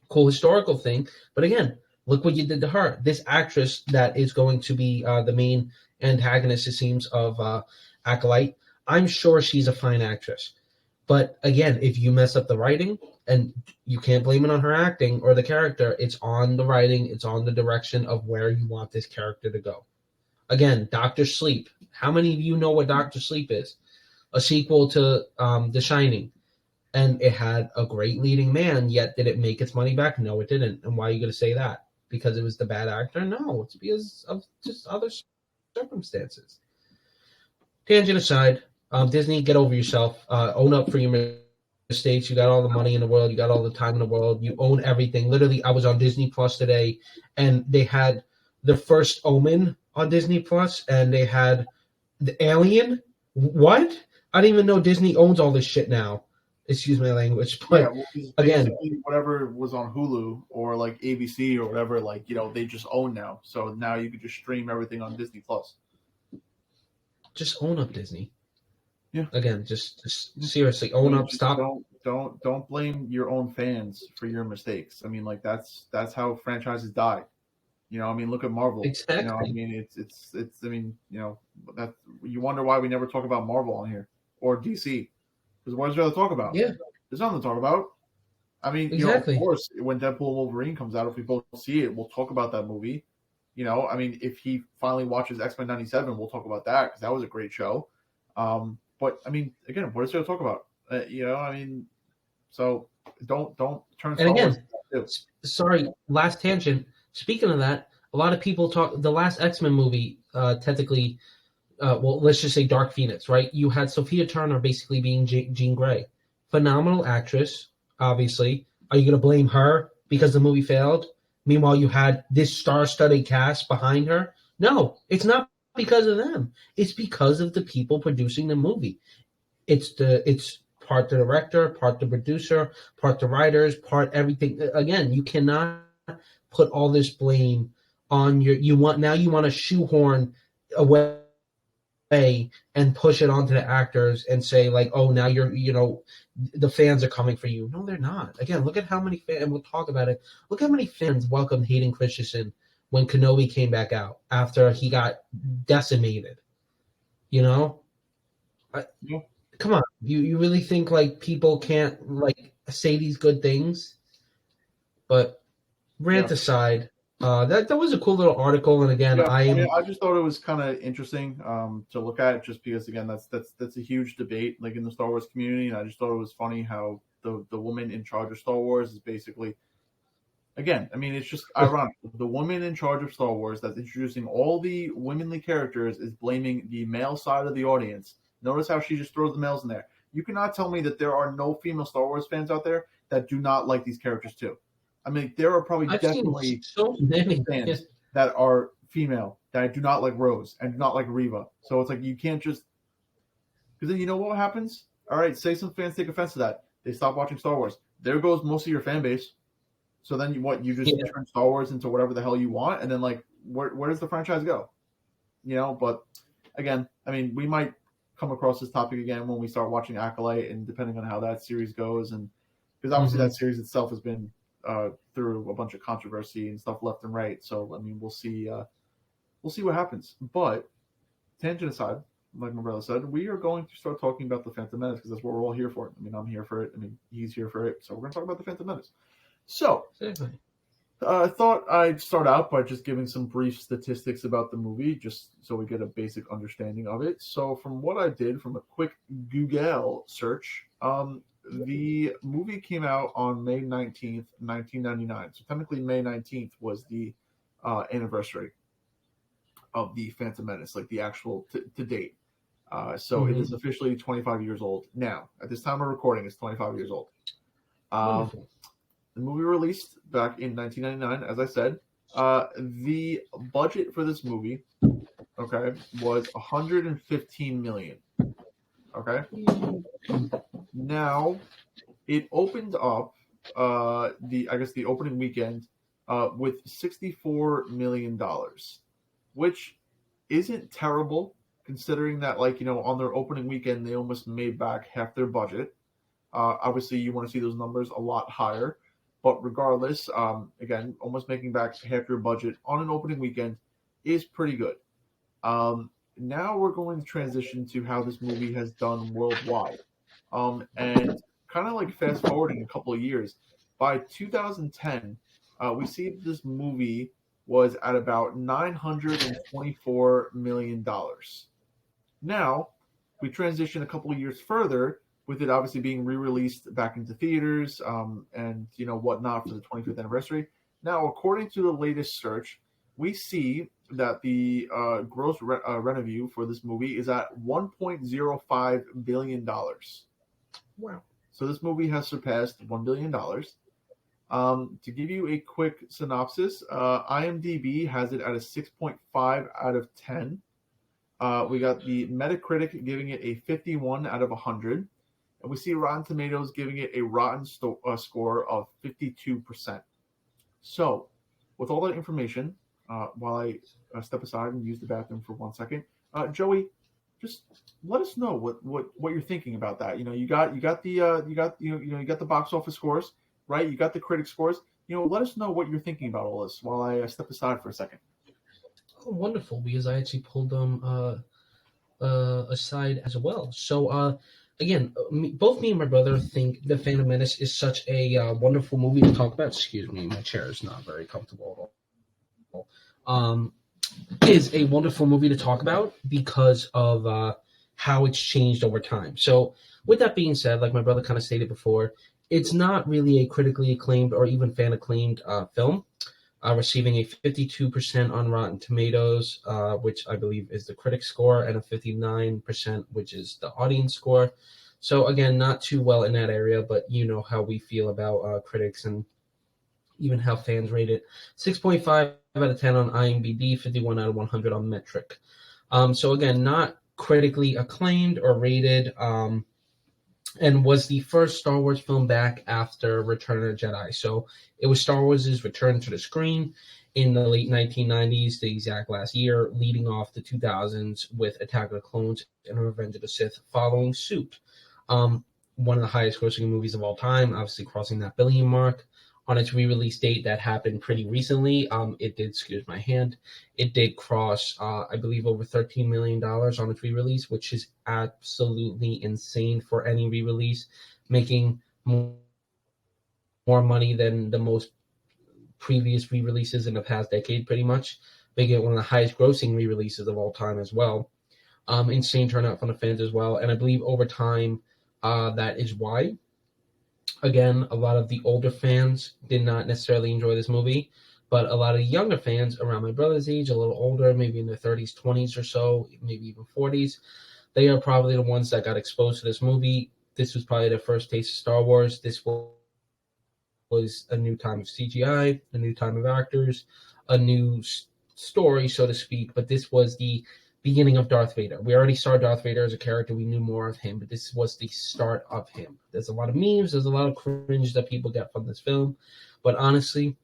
Cool historical thing. But again, look what you did to her. This actress that is going to be the main antagonist, it seems, of Acolyte, I'm sure she's a fine actress. But again, if you mess up the writing, and you can't blame it on her acting or the character, it's on the writing, it's on the direction of where you want this character to go. Again, Dr. Sleep. How many of you know what Dr. Sleep is? A sequel to The Shining. And it had a great leading man, yet did it make its money back? No, it didn't. And why are you going to say that? Because it was the bad actor? No, it's because of just other circumstances. Tangent aside, Disney, get over yourself. Own up for your mistakes. You got all the money in the world. You got all the time in the world. You own everything. Literally, I was on Disney Plus today, and they had the first Omen on Disney Plus, and they had the Alien. What? I didn't even know Disney owns all this shit now. Excuse my language, but yeah, well, again, whatever was on Hulu or like ABC or whatever, like, you know, they just own now. So now you can just stream everything on Disney Plus. Just own up, Disney. Yeah. Again, just seriously own up. Stop. Don't blame your own fans for your mistakes. I mean, like that's how franchises die. You know, I mean, look at Marvel. Exactly. You know, I mean, it's. I mean, you know, that you wonder why we never talk about Marvel on here or DC. Because what is there to talk about? Yeah. There's nothing to talk about. I mean, exactly. You know, of course, when Deadpool and Wolverine comes out, if we both see it, we'll talk about that movie. You know, I mean, if he finally watches X-Men 97, we'll talk about that because that was a great show. But, I mean, again, what is there to talk about? You know, I mean, so don't turn Star Wars. Sorry, last tangent. Speaking of that, a lot of people talk, the last X-Men movie, technically, well, let's just say Dark Phoenix, right? You had Sophia Turner basically being Jean Grey. Phenomenal actress, obviously. Are you going to blame her because the movie failed? Meanwhile, you had this star-studded cast behind her? No, it's not because of them. It's because of the people producing the movie. It's part the director, part the producer, part the writers, part everything. Again, you cannot put all this blame on you want to shoehorn away way and push it onto the actors and say like, oh, now the fans are coming for you. No, they're not. Again, look at how many fans, and we'll talk about it. Look how many fans welcomed Hayden Christensen when Kenobi came back out after he got decimated. Yeah. Come on, you really think like people can't like say these good things? But rant aside, that was a cool little article, and again, I just thought it was kind of interesting to look at, just because again that's a huge debate like in the Star Wars community, and I just thought it was funny how the woman in charge of Star Wars is basically, again, I mean, it's just ironic. The woman in charge of Star Wars that's introducing all the womanly characters is blaming the male side of the audience. Notice how she just throws the males in there. You cannot tell me that there are no female Star Wars fans out there that do not like these characters too. I mean, there are probably definitely so many fans that are female that do not like Rose and do not like Reva. So it's like you can't just, because then you know what happens? All right, say some fans take offense to that. They stop watching Star Wars. There goes most of your fan base. So then you just turn Star Wars into whatever the hell you want, and then like where does the franchise go? But again, I mean, we might come across this topic again when we start watching Acolyte, and depending on how that series goes, and because obviously that series itself has been through a bunch of controversy and stuff left and right. So I mean, we'll see what happens. But tangent aside, like my brother said, we are going to start talking about the Phantom Menace because that's what we're all here for. I mean, I'm here for it. I mean, he's here for it. So we're going to talk about the Phantom Menace. So I thought I'd start out by just giving some brief statistics about the movie, just so we get a basic understanding of it. So from what I did, from a quick Google search, the movie came out on May 19th, 1999. So technically May 19th was the anniversary of the Phantom Menace, like the actual to date. So it is officially 25 years old now. At this time of recording, it's 25 years old. The movie released back in 1999, as I said. The budget for this movie, was $115 million. Okay. Now, it opened up the opening weekend with $64 million, which isn't terrible considering that, on their opening weekend they almost made back half their budget. Obviously, you want to see those numbers a lot higher, but regardless, again, almost making back half your budget on an opening weekend is pretty good. Now we're going to transition to how this movie has done worldwide. And kind of like fast forwarding a couple of years, by 2010, we see this movie was at about $924 million. Now, we transition a couple of years further, with it obviously being re-released back into theaters and whatnot for the 25th anniversary. Now, according to the latest search, we see that the gross revenue for this movie is at $1.05 billion. Wow. So this movie has surpassed $1 billion. To give you a quick synopsis, IMDb has it at a 6.5 out of 10. We got the Metacritic giving it a 51 out of 100. And we see Rotten Tomatoes giving it a rotten score of 52%. So, with all that information, while I step aside and use the bathroom for 1 second, Joey, just let us know what you're thinking about that. You got the box office scores, right? You got the critic scores. Let us know what you're thinking about all this while I step aside for a second. Oh, wonderful, because I actually pulled them aside as well. So, again, both me and my brother think The Phantom Menace is such a wonderful movie to talk about. Excuse me, my chair is not very comfortable at all. Is a wonderful movie to talk about because of how it's changed over time. So, with that being said, like my brother kind of stated before, it's not really a critically acclaimed or even fan acclaimed film. Receiving a 52% on Rotten Tomatoes, which I believe is the critic score, and a 59%, which is the audience score. So again, not too well in that area, but you know how we feel about critics and even how fans rate it. 6.5 out of 10 on IMDb, 51 out of 100 on Metric. So again, not critically acclaimed or rated. and was the first Star Wars film back after Return of the Jedi. So it was Star Wars' return to the screen in the late 1990s, the exact last year, leading off the 2000s with Attack of the Clones and Revenge of the Sith following suit. One of the highest grossing movies of all time, obviously crossing that billion mark. On its re-release date, that happened pretty recently. It did, excuse my hand, it did cross, I believe, over $13 million on its re-release, which is absolutely insane for any re-release, making more money than the most previous re-releases in the past decade, pretty much, making it one of the highest grossing re-releases of all time as well. Insane turnout from the fans as well, and I believe over time, that is why. Again, a lot of the older fans did not necessarily enjoy this movie, but a lot of the younger fans around my brother's age, a little older, maybe in their 30s, 20s or so, maybe even 40s, they are probably the ones that got exposed to this movie. This was probably their first taste of Star Wars. This was a new time of CGI, a new time of actors, a new story, so to speak, but this was the beginning of Darth Vader. We already saw Darth Vader as a character. We knew more of him, but this was the start of him. There's a lot of memes. There's a lot of cringe that people get from this film. But honestly,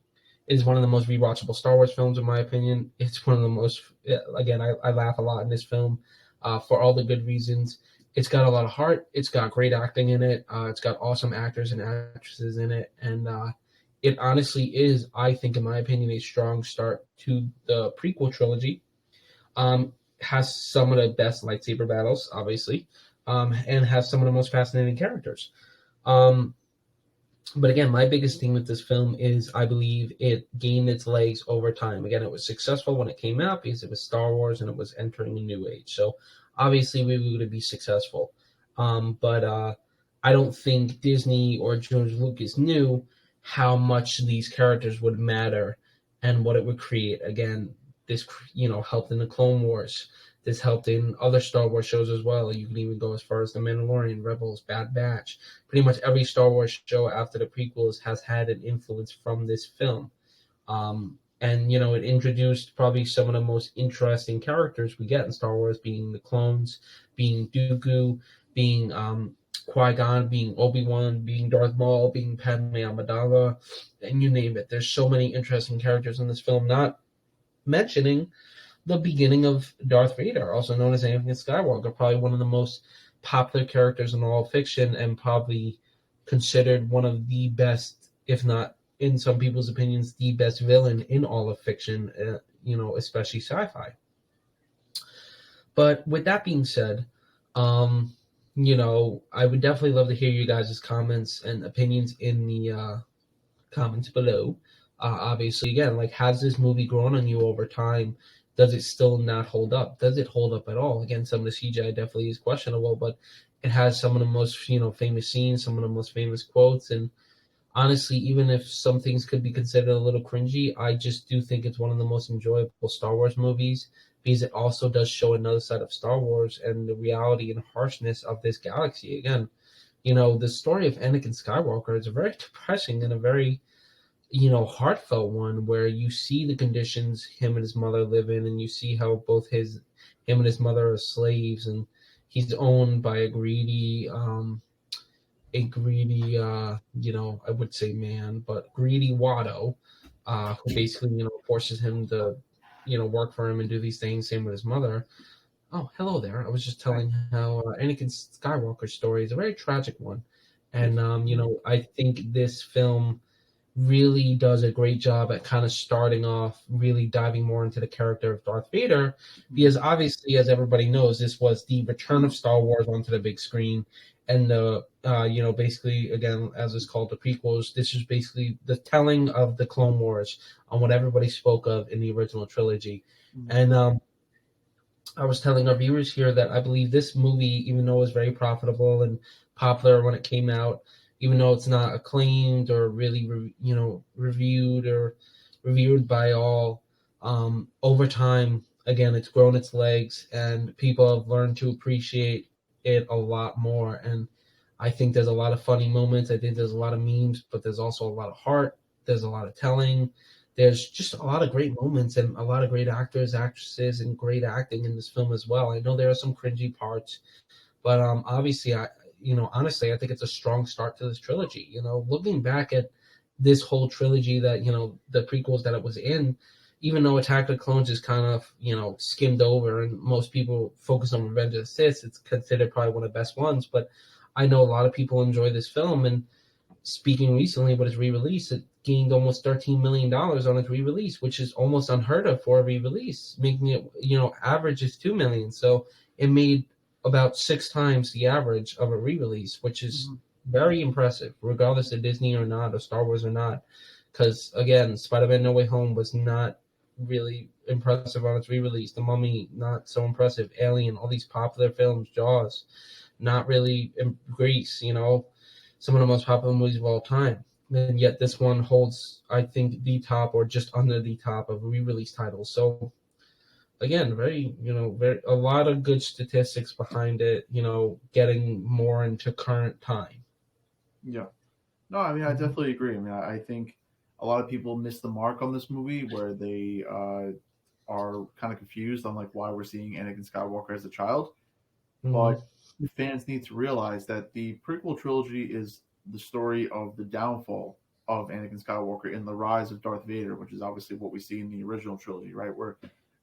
it is one of the most rewatchable Star Wars films, in my opinion. It's one of the most, again, I laugh a lot in this film for all the good reasons. It's got a lot of heart. It's got great acting in it. It's got awesome actors and actresses in it. And it honestly is, I think, in my opinion, a strong start to the prequel trilogy. Has some of the best lightsaber battles, obviously, and has some of the most fascinating characters. But again, my biggest thing with this film is I believe it gained its legs over time. Again, it was successful when it came out because it was Star Wars and it was entering a new age. So obviously we were going to be successful. But I don't think Disney or George Lucas knew how much these characters would matter and what it would create. Again, this, helped in the Clone Wars. This helped in other Star Wars shows as well. You can even go as far as The Mandalorian, Rebels, Bad Batch. Pretty much every Star Wars show after the prequels has had an influence from this film. And, it introduced probably some of the most interesting characters we get in Star Wars, being the clones, being Dooku, being Qui-Gon, being Obi-Wan, being Darth Maul, being Padme Amidala, and you name it. There's so many interesting characters in this film, not mentioning the beginning of Darth Vader, also known as Anakin Skywalker, probably one of the most popular characters in all of fiction and probably considered one of the best, if not, in some people's opinions, the best villain in all of fiction, especially sci-fi. But with that being said, I would definitely love to hear you guys' comments and opinions in the comments below. Obviously, again, has this movie grown on you over time? Does it still not hold up? Does it hold up at all? Again, some of the CGI definitely is questionable, but it has some of the most, famous scenes, some of the most famous quotes. And honestly, even if some things could be considered a little cringy, I just do think it's one of the most enjoyable Star Wars movies because it also does show another side of Star Wars and the reality and harshness of this galaxy. Again, the story of Anakin Skywalker is a very depressing and a very heartfelt one where you see the conditions him and his mother live in, and you see how both him and his mother are slaves, and he's owned by a greedy, I would say man, but greedy Watto, who basically, forces him to, work for him and do these things. Same with his mother. Oh, hello there. I was just telling how Anakin Skywalker's story is a very tragic one. And, I think this film really does a great job at kind of starting off, really diving more into the character of Darth Vader, because obviously, as everybody knows, this was the return of Star Wars onto the big screen, and the basically, again, as it's called, the prequels. This is basically the telling of the Clone Wars on what everybody spoke of in the original trilogy. And I was telling our viewers here that I believe this movie, even though it was very profitable and popular when it came out, even though it's not acclaimed or really, reviewed or reviewed by all, over time, again, it's grown its legs and people have learned to appreciate it a lot more. And I think there's a lot of funny moments. I think there's a lot of memes, but there's also a lot of heart. There's a lot of telling. There's just a lot of great moments and a lot of great actors, actresses, and great acting in this film as well. I know there are some cringy parts, but obviously, honestly, I think it's a strong start to this trilogy. Looking back at this whole trilogy that, the prequels that it was in, even though Attack of the Clones is kind of, skimmed over and most people focus on Revenge of the Sith, it's considered probably one of the best ones. But I know a lot of people enjoy this film, and speaking recently with its re-release, it gained almost $13 million on its re-release, which is almost unheard of for a re-release, making it, average is $2 million. So it made about 6 times the average of a re-release, which is very impressive, regardless of Disney or not, or Star Wars or not. Because, again, Spider-Man No Way Home was not really impressive on its re-release. The Mummy, not so impressive. Alien, all these popular films, Jaws, not really. Grease, some of the most popular movies of all time. And yet this one holds, I think, the top or just under the top of re-release titles. So again, a lot of good statistics behind it, getting more into current time. Yeah. No, I mean, I definitely agree. I mean, I think a lot of people miss the mark on this movie where they are kind of confused on like why we're seeing Anakin Skywalker as a child. But fans need to realize that the prequel trilogy is the story of the downfall of Anakin Skywalker and the rise of Darth Vader, which is obviously what we see in the original trilogy, right? We're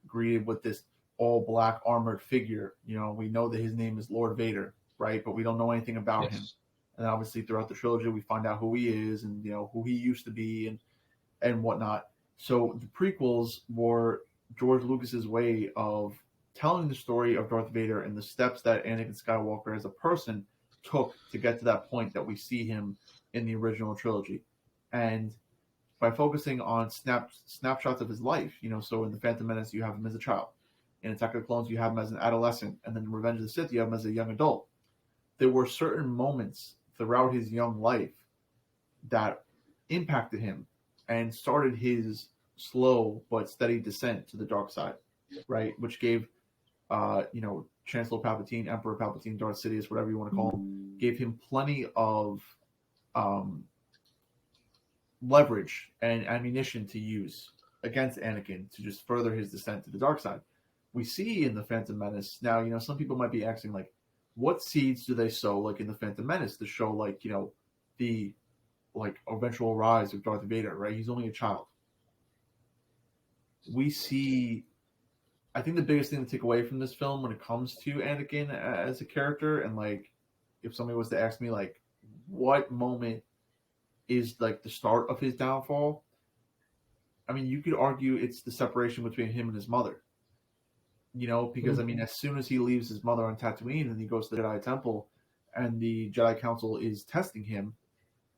greeted with this all black armored figure. We know that his name is Lord Vader, right? But we don't know anything about him. And obviously throughout the trilogy, we find out who he is and, who he used to be and whatnot. So the prequels were George Lucas's way of telling the story of Darth Vader and the steps that Anakin Skywalker as a person took to get to that point that we see him in the original trilogy. And by focusing on snapshots of his life, so in the Phantom Menace, you have him as a child. In Attack of the Clones, you have him as an adolescent. And then in Revenge of the Sith, you have him as a young adult. There were certain moments throughout his young life that impacted him and started his slow but steady descent to the dark side, right? Which gave Chancellor Palpatine, Emperor Palpatine, Darth Sidious, whatever you want to call him, gave him plenty of leverage and ammunition to use against Anakin to just further his descent to the dark side. We see in the Phantom Menace now, some people might be asking like, what seeds do they sow like in the Phantom Menace to show like, the like eventual rise of Darth Vader, right? He's only a child. We see, I think the biggest thing to take away from this film when it comes to Anakin as a character, and like, if somebody was to ask me like, what moment is like the start of his downfall? I mean, you could argue it's the separation between him and his mother. Because I mean, as soon as he leaves his mother on Tatooine and he goes to the Jedi Temple, and the Jedi Council is testing him,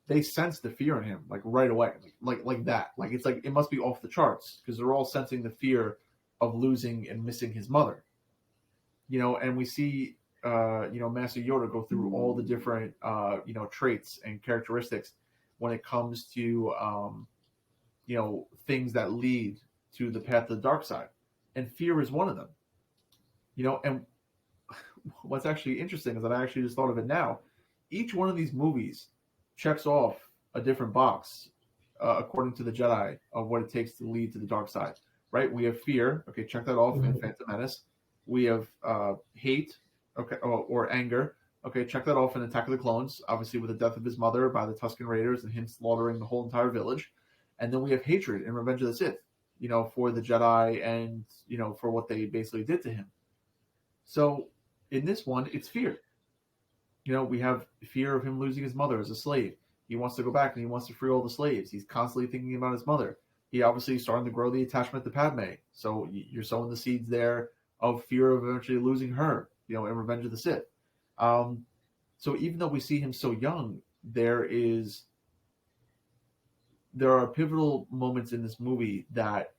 they sense the fear in him like right away, like that. Like it's like it must be off the charts because they're all sensing the fear of losing and missing his mother. And we see Master Yoda go through all the different traits and characteristics when it comes to things that lead to the path of the dark side, and fear is one of them. And what's actually interesting is that I actually just thought of it now. Each one of these movies checks off a different box according to the Jedi of what it takes to lead to the dark side, right? We have fear. Okay, check that off in Phantom Menace. We have hate, okay, or anger. Okay, check that off in Attack of the Clones, obviously with the death of his mother by the Tusken Raiders and him slaughtering the whole entire village. And then we have hatred in Revenge of the Sith, for the Jedi and, for what they basically did to him. So in this one, it's fear. We have fear of him losing his mother as a slave. He wants to go back and he wants to free all the slaves. He's constantly thinking about his mother. He obviously is starting to grow the attachment to Padme. So you're sowing the seeds there of fear of eventually losing her, in Revenge of the Sith. So even though we see him so young, there are pivotal moments in this movie that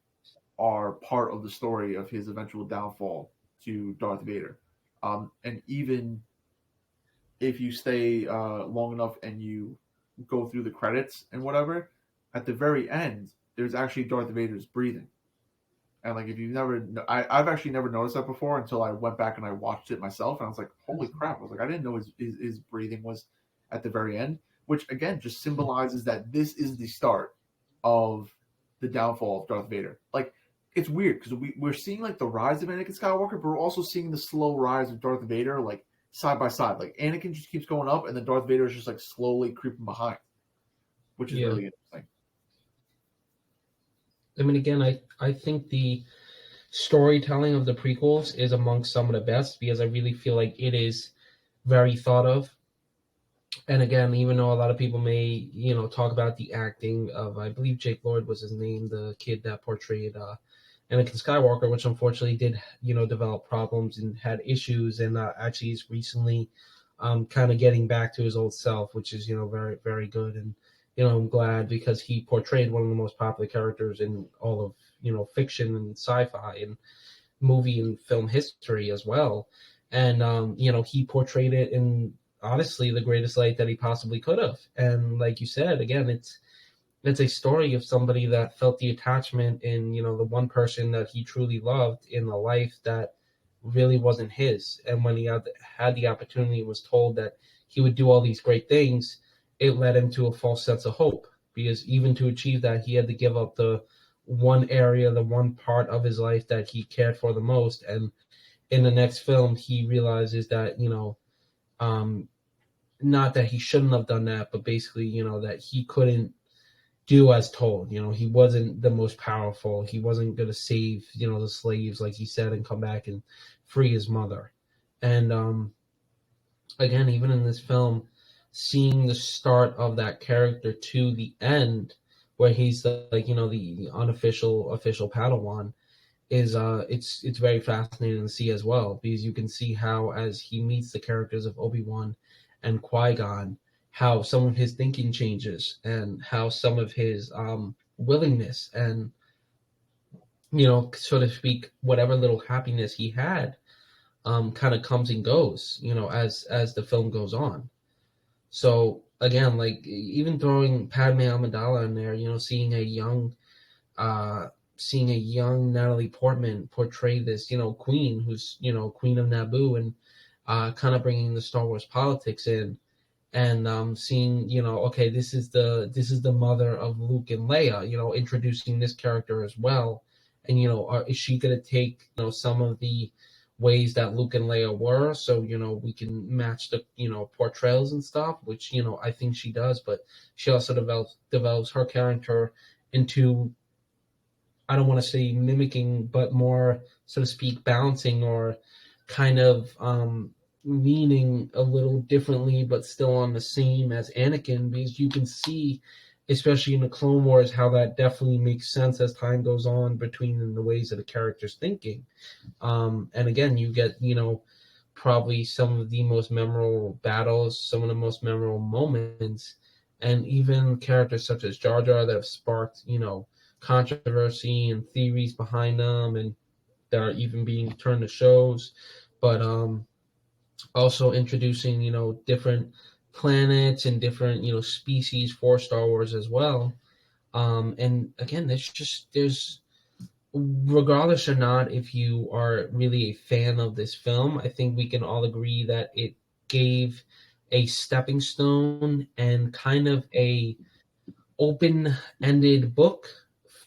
are part of the story of his eventual downfall to Darth Vader. And even if you stay long enough and you go through the credits and whatever, at the very end, there's actually Darth Vader's breathing. And like, if you've never, I've actually never noticed that before until I went back and I watched it myself. And I was like, holy crap. I was like, I didn't know his breathing was at the very end, which again, just symbolizes that this is the start of the downfall of Darth Vader. Like, it's weird because we're seeing like the rise of Anakin Skywalker, but we're also seeing the slow rise of Darth Vader, like side by side. Like Anakin just keeps going up, and then Darth Vader is just like slowly creeping behind, which is really interesting. I mean, again, I think the storytelling of the prequels is amongst some of the best because I really feel like it is very thought of. And again, even though a lot of people may, talk about the acting of, I believe Jake Lloyd was his name, the kid that portrayed Anakin Skywalker, which unfortunately did, develop problems and had issues, and actually is recently kind of getting back to his old self, which is, very, very good. And, I'm glad because he portrayed one of the most popular characters in all of, fiction and sci-fi and movie and film history as well. And, he portrayed it in, honestly, the greatest light that he possibly could have. And like you said, again, it's a story of somebody that felt the attachment in, the one person that he truly loved in a life that really wasn't his. And when he had the opportunity, was told that he would do all these great things, it led him to a false sense of hope. Because even to achieve that, he had to give up the one area, the one part of his life that he cared for the most. And in the next film, he realizes that, not that he shouldn't have done that, but basically, that he couldn't do as told. He wasn't the most powerful. He wasn't going to save, the slaves, like he said, and come back and free his mother. And again, even in this film, seeing the start of that character to the end, where he's the unofficial official Padawan, is it's very fascinating to see as well, because you can see how as he meets the characters of Obi-Wan and Qui-Gon, how some of his thinking changes and how some of his willingness and, so to speak, whatever little happiness he had kind of comes and goes, as the film goes on. So again, like even throwing Padme Amidala in there, seeing a young Natalie Portman portray this, queen who's, queen of Naboo, and kind of bringing the Star Wars politics in, and seeing, okay, this is the mother of Luke and Leia, introducing this character as well, and is she gonna take some of the ways that Luke and Leia were, so we can match the portrayals and stuff, which I think she does, but she also develops her character into, I don't want to say mimicking, but more, so to speak, balancing or kind of leaning a little differently, but still on the same as Anakin, because you can see, especially in the Clone Wars, how that definitely makes sense as time goes on between the ways of the characters thinking. And again, you get, probably some of the most memorable battles, some of the most memorable moments, and even characters such as Jar Jar that have sparked, controversy and theories behind them, and that are even being turned to shows. But also introducing, different planets and different, species for Star Wars as well. And again, there's regardless or not, if you are really a fan of this film, I think we can all agree that it gave a stepping stone and kind of a open-ended book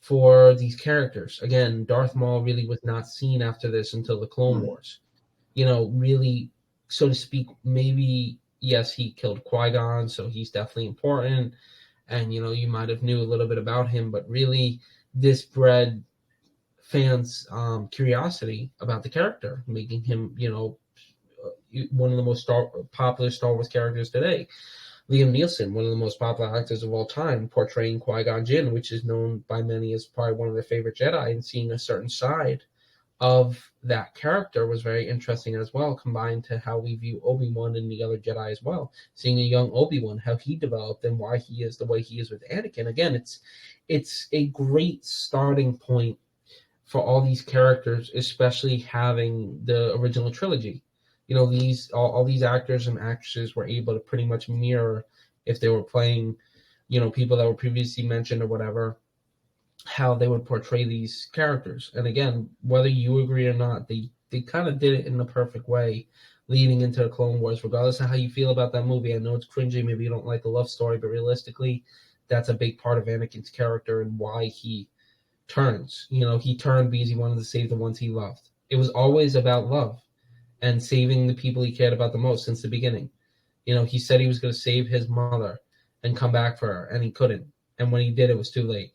for these characters. Again, Darth Maul really was not seen after this until the Clone Wars. Really, so to speak, maybe, yes, he killed Qui-Gon, so he's definitely important, and, you might have knew a little bit about him, but really, this bred fans' curiosity about the character, making him, one of the most popular Star Wars characters today. Liam Neeson, one of the most popular actors of all time, portraying Qui-Gon Jinn, which is known by many as probably one of their favorite Jedi, and seeing a certain side of that character was very interesting as well, combined to how we view Obi-Wan and the other Jedi as well. Seeing a young Obi-Wan, how he developed and why he is the way he is with Anakin. Again, it's a great starting point for all these characters, especially having the original trilogy. All these actors and actresses were able to pretty much mirror, if they were playing, people that were previously mentioned or whatever, how they would portray these characters. And again, whether you agree or not, they kind of did it in the perfect way leading into the Clone Wars, regardless of how you feel about that movie. I know it's cringy, maybe you don't like the love story, but realistically, that's a big part of Anakin's character and why he turns. He turned because he wanted to save the ones he loved. It was always about love. and saving the people he cared about the most since the beginning. He said he was going to save his mother and come back for her, and he couldn't. And when he did, it was too late.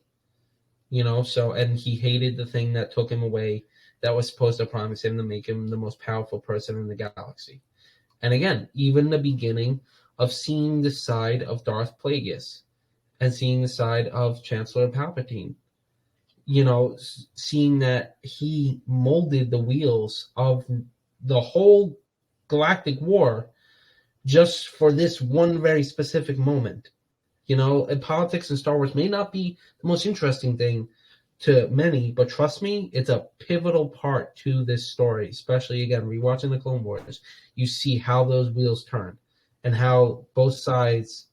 And he hated the thing that took him away that was supposed to promise him to make him the most powerful person in the galaxy. And again, even the beginning of seeing the side of Darth Plagueis and seeing the side of Chancellor Palpatine, seeing that he molded the wheels of the whole galactic war just for this one very specific moment. And politics in Star Wars may not be the most interesting thing to many, but trust me, it's a pivotal part to this story, especially, again, rewatching the Clone Wars. You see how those wheels turn and how both sides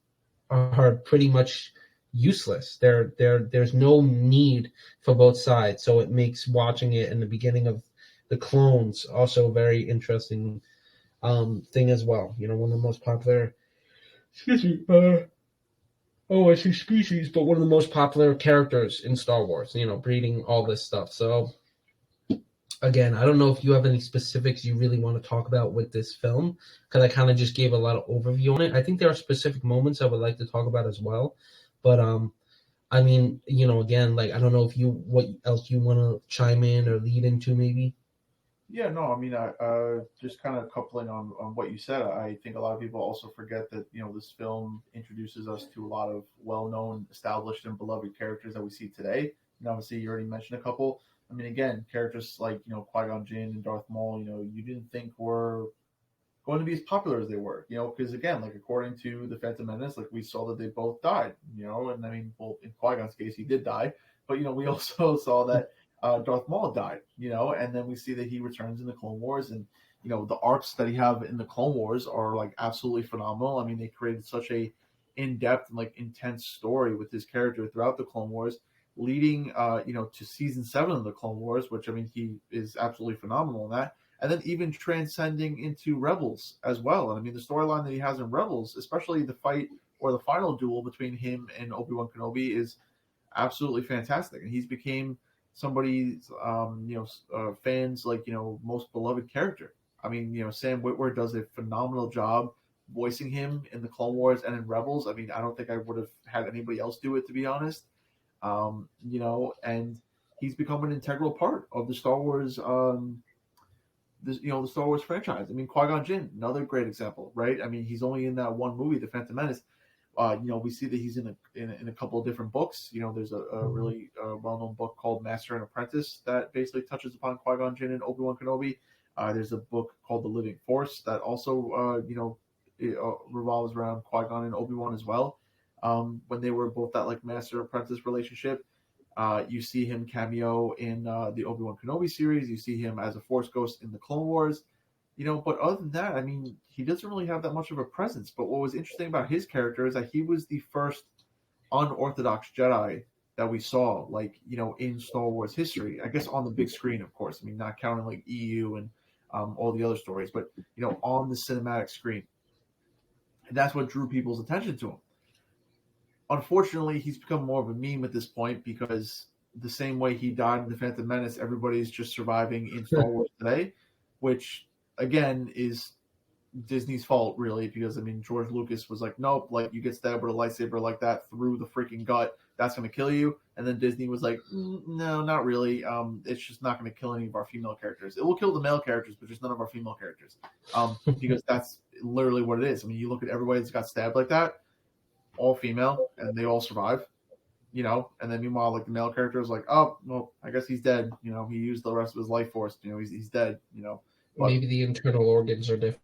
are pretty much useless. There's no need for both sides, so it makes watching it in the beginning of the clones also a very interesting thing as well. One of the most popular I say species, but one of the most popular characters in Star Wars, breeding all this stuff. So again, I don't know if you have any specifics you really want to talk about with this film, because I kind of just gave a lot of overview on it. I think there are specific moments I would like to talk about as well. But I mean, again, like, I don't know if what else you want to chime in or lead into maybe. Yeah, no, I mean, just kind of coupling on what you said, I think a lot of people also forget that, this film introduces us to a lot of well-known, established, and beloved characters that we see today. And obviously, you already mentioned a couple. I mean, again, characters like, Qui-Gon Jinn and Darth Maul, you didn't think were going to be as popular as they were, because again, like, according to the Phantom Menace, like, we saw that they both died, and I mean, well, in Qui-Gon's case, he did die, but, we also saw that Darth Maul died, and then we see that he returns in the Clone Wars, and the arcs that he have in the Clone Wars are like absolutely phenomenal. I mean, they created such a in-depth and like intense story with his character throughout the Clone Wars, leading to season 7 of the Clone Wars, which I mean he is absolutely phenomenal in that, and then even transcending into Rebels as well. And I mean the storyline that he has in Rebels, especially the fight or the final duel between him and Obi-Wan Kenobi, is absolutely fantastic, and he's became somebody's fans like most beloved character. I mean, Sam Witwer does a phenomenal job voicing him in the Clone Wars and in Rebels. I mean, I don't think I would have had anybody else do it, to be honest. And he's become an integral part of the Star Wars the Star Wars franchise. I mean, Qui-Gon Jinn, another great example, right? I mean, he's only in that one movie, The Phantom Menace. We see that he's in a couple of different books. There's a really well-known book called Master and Apprentice that basically touches upon Qui-Gon Jinn and Obi-Wan Kenobi. There's a book called The Living Force that also, revolves around Qui-Gon and Obi-Wan as well. When they were both that like master-apprentice relationship, you see him cameo in the Obi-Wan Kenobi series. You see him as a Force ghost in the Clone Wars. But other than that, I mean, he doesn't really have that much of a presence. But what was interesting about his character is that he was the first unorthodox Jedi that we saw, like, in Star Wars history. I guess on the big screen, of course. I mean, not counting like EU and all the other stories, but, on the cinematic screen. And that's what drew people's attention to him. Unfortunately, he's become more of a meme at this point because the same way he died in The Phantom Menace, everybody's just surviving in Star Wars today, which again is Disney's fault, really, because I mean George Lucas was like, nope, like you get stabbed with a lightsaber like that through the freaking gut, that's going to kill you. And then Disney was like, no, not really. It's just not going to kill any of our female characters. It will kill the male characters, but just none of our female characters, because that's literally what it is. I mean, you look at everybody that's got stabbed like that, all female, and they all survive. And then meanwhile, like the male character is like, oh, well, I guess he's dead. He used the rest of his life force. He's dead. But maybe the internal organs are different.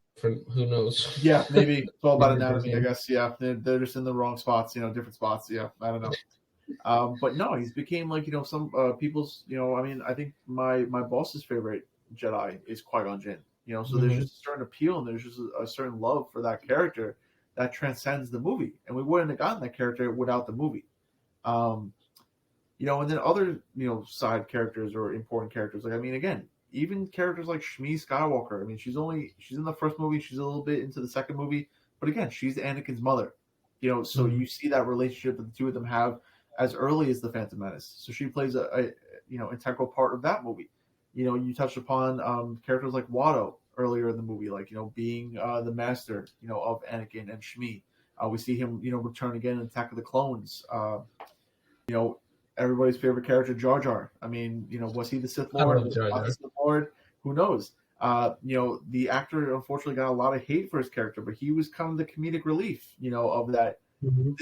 Who knows? Yeah, maybe it's all about anatomy, I guess. Yeah, they're just in the wrong spots, different spots. Yeah, I don't know. But no, he's became like some people's. I mean, I think my boss's favorite Jedi is Qui-Gon Jinn. So there's just a certain appeal and there's just a certain love for that character that transcends the movie, and we wouldn't have gotten that character without the movie. And then other side characters or important characters, like I mean, again, even characters like Shmi Skywalker. I mean, she's in the first movie, she's a little bit into the second movie, but again, she's Anakin's mother. So you see that relationship that the two of them have as early as the Phantom Menace. So she plays a integral part of that movie. You touched upon characters like Watto, earlier in the movie, like being the master of Anakin and Shmi. We see him return again in Attack of the Clones. You know, everybody's favorite character, Jar Jar. I mean, was he the Sith I Lord? love Was Jar he not Jar. the Sith Lord? Who knows? The actor unfortunately got a lot of hate for his character, but he was kind of the comedic relief, of that. Mm-hmm.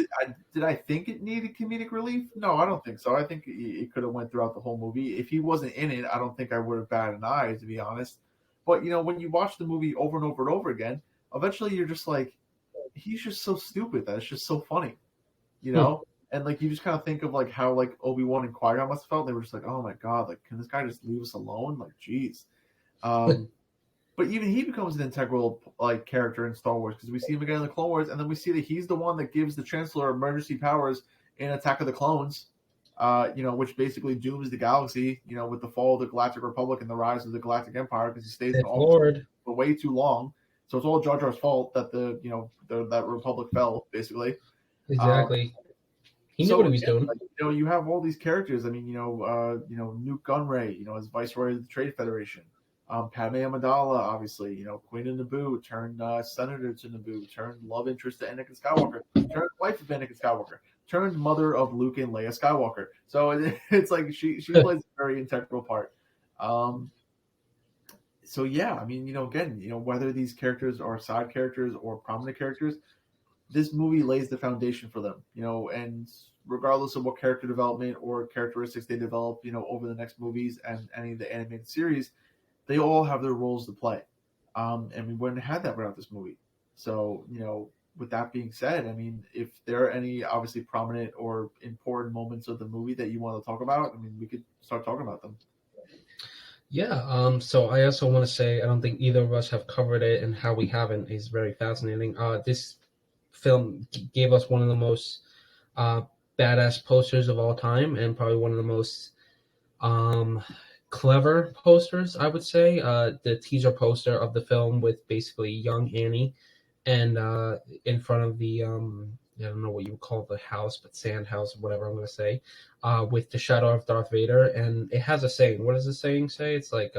Did I think it needed comedic relief? No, I don't think so. I think it could have went throughout the whole movie. If he wasn't in it, I don't think I would have batted an eye, to be honest. But when you watch the movie over and over and over again, eventually you're just like, he's just so stupid that it's just so funny, And like you just kind of think of like how like Obi-Wan and Qui-Gon must have felt. They were just like, oh my god, like can this guy just leave us alone? Like, jeez. But even he becomes an integral like character in Star Wars because we see him again in the Clone Wars, and then we see that he's the one that gives the Chancellor emergency powers in Attack of the Clones, which basically dooms the galaxy, with the fall of the Galactic Republic and the rise of the Galactic Empire because he stays in office for way too long. So it's all Jar Jar's fault that that Republic fell, basically. Exactly. He knew what he was doing. Like, you have all these characters. I mean, Newt Gunray, as Viceroy of the Trade Federation. Padme Amidala, obviously, Queen of Naboo, turned senator to Naboo, turned love interest to Anakin Skywalker, turned wife of Anakin Skywalker, turned mother of Luke and Leia Skywalker. So it's like she plays a very integral part. So yeah, I mean, again, whether these characters are side characters or prominent characters, this movie lays the foundation for them, and regardless of what character development or characteristics they develop, over the next movies and any of the animated series, they all have their roles to play. And we wouldn't have had that without this movie. So, with that being said, I mean, if there are any obviously prominent or important moments of the movie that you want to talk about, I mean, we could start talking about them. Yeah, so I also want to say I don't think either of us have covered it, and how we haven't is very fascinating. This film gave us one of the most badass posters of all time, and probably one of the most clever posters, I would say. The teaser poster of the film with basically young Annie, and in front of the I don't know what you would call the house, but sand house, whatever I'm going to say, with the shadow of Darth Vader, and it has a saying. What does the saying say? It's like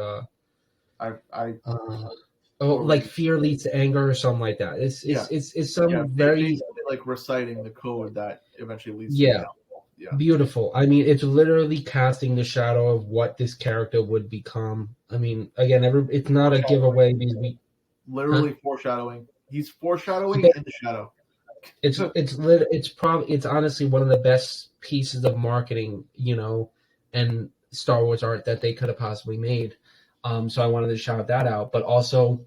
like fear leads to anger or something like that. It's some very like reciting the code that eventually leads to downfall. Yeah. Beautiful. I mean, it's literally casting the shadow of what this character would become. I mean, again, it's not a giveaway because literally foreshadowing. He's foreshadowing in the shadow. It's honestly one of the best pieces of marketing, and Star Wars art that they could have possibly made. So I wanted to shout that out, but also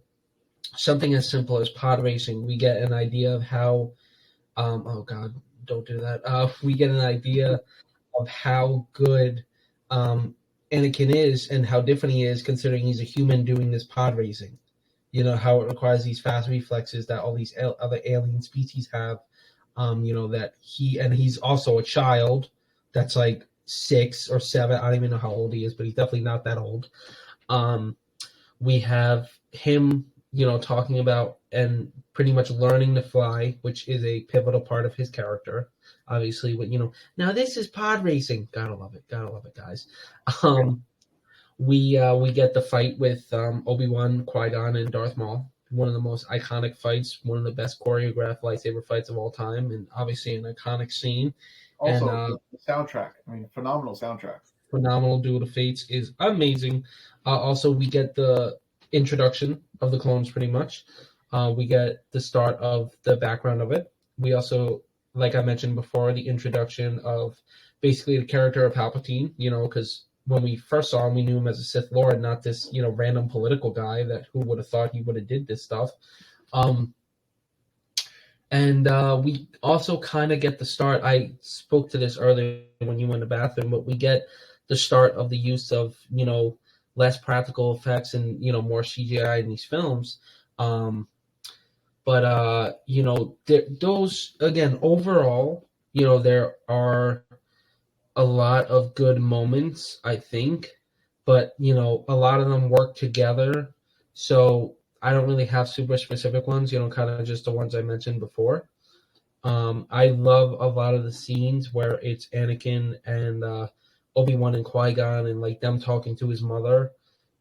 something as simple as pod racing. We get an idea of how, oh God, don't do that. We get an idea of how good Anakin is and how different he is considering he's a human doing this pod racing. How it requires these fast reflexes that all these other alien species have. That he's also a child that's like 6 or 7. I don't even know how old he is, but he's definitely not that old. We have him, talking about and pretty much learning to fly, which is a pivotal part of his character. Obviously, but now this is pod racing. Gotta love it, guys. We get the fight with Obi-Wan, Qui-Gon, and Darth Maul. One of the most iconic fights, one of the best choreographed lightsaber fights of all time, and obviously an iconic scene. Also, the soundtrack. I mean, phenomenal soundtrack. Phenomenal. Duel of Fates is amazing. Also, we get the introduction of the clones pretty much. We get the start of the background of it. We also, like I mentioned before, the introduction of basically the character of Palpatine, because when we first saw him, we knew him as a Sith Lord, not this, random political guy that who would have thought he would have did this stuff. And we also kind of get the start. I spoke to this earlier when you went to the bathroom, but we get the start of the use of, less practical effects and, more CGI in these films. Those, again, overall, there are a lot of good moments, I think, but, a lot of them work together. So I don't really have super specific ones, kind of just the ones I mentioned before. I love a lot of the scenes where it's Anakin and Obi-Wan and Qui-Gon and like them talking to his mother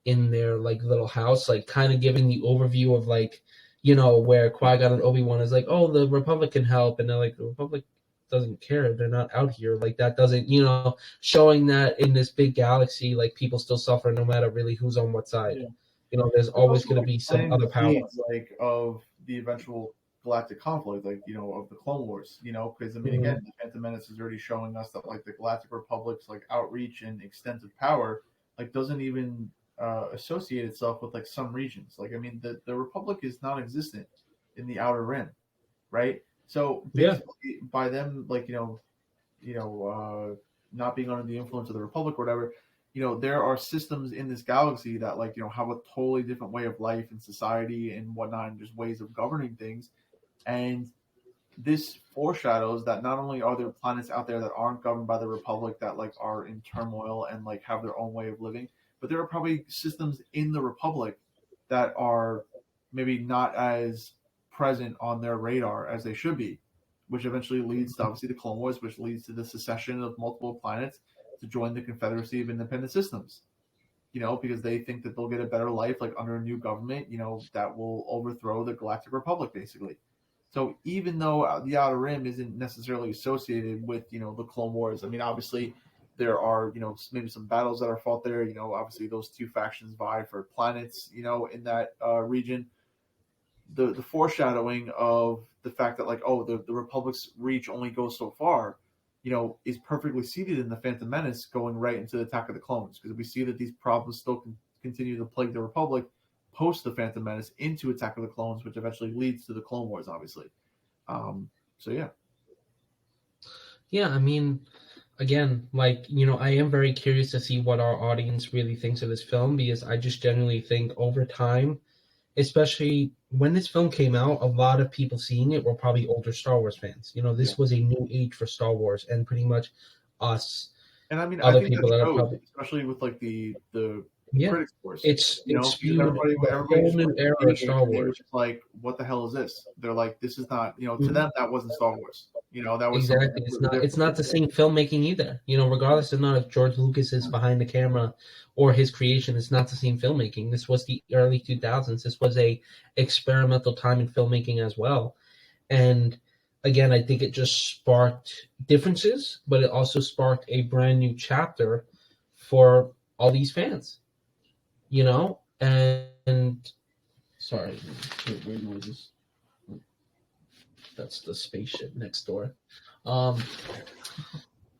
in their like little house, like kind of giving the overview of like, you know, where Qui-Gon and Obi-Wan is like, oh, the Republic can help, and they're like, the Republic doesn't care, they're not out here, like that doesn't, you know, showing that in this big galaxy, like people still suffer no matter really who's on what side. Yeah. You know, there's always going to be some other power. Like of the eventual galactic conflict, like, you know, of the Clone Wars, you know, because I mean, again, the Phantom Menace is already showing us that like the Galactic Republic's like outreach and extent of power, like doesn't even associate itself with like some regions. Like, I mean, the Republic is non-existent in the Outer Rim, right? So basically, by them, like, not being under the influence of the Republic or whatever, you know, there are systems in this galaxy that, like, you know, have a totally different way of life and society and whatnot, and just ways of governing things. And this foreshadows that not only are there planets out there that aren't governed by the Republic that like are in turmoil and like have their own way of living, but there are probably systems in the Republic that are maybe not as present on their radar as they should be, which eventually leads to obviously the Clone Wars, which leads to the secession of multiple planets to join the Confederacy of Independent Systems. You know, because they think that they'll get a better life like under a new government, you know, that will overthrow the Galactic Republic basically. So even though the Outer Rim isn't necessarily associated with, you know, the Clone Wars, I mean, obviously there are, you know, maybe some battles that are fought there. You know, obviously those two factions vie for planets, you know, in that region. The foreshadowing of the fact that like, oh, the Republic's reach only goes so far, you know, is perfectly seated in the Phantom Menace going right into the Attack of the Clones, because we see that these problems still continue to plague the Republic post the Phantom Menace into Attack of the Clones, which eventually leads to the Clone Wars, obviously. So yeah. Yeah, I mean, again, like, you know, I am very curious to see what our audience really thinks of this film, because I just genuinely think over time, especially when this film came out, a lot of people seeing it were probably older Star Wars fans. You know, this was a new age for Star Wars, and pretty much us. And I mean, other I think people that that shows, are probably, especially with like the critics course. It's spewed everybody a whole new era of Star Wars. Like, what the hell is this? They're like, this is not, you know, to them that wasn't Star Wars. You know, that was exactly. It's not the same filmmaking either. You know, regardless of not if George Lucas is behind the camera or his creation, it's not the same filmmaking. This was the early 2000s. This was a experimental time in filmmaking as well. And again, I think it just sparked differences, but it also sparked a brand new chapter for all these fans. You know, and sorry, weird noises. That's the spaceship next door.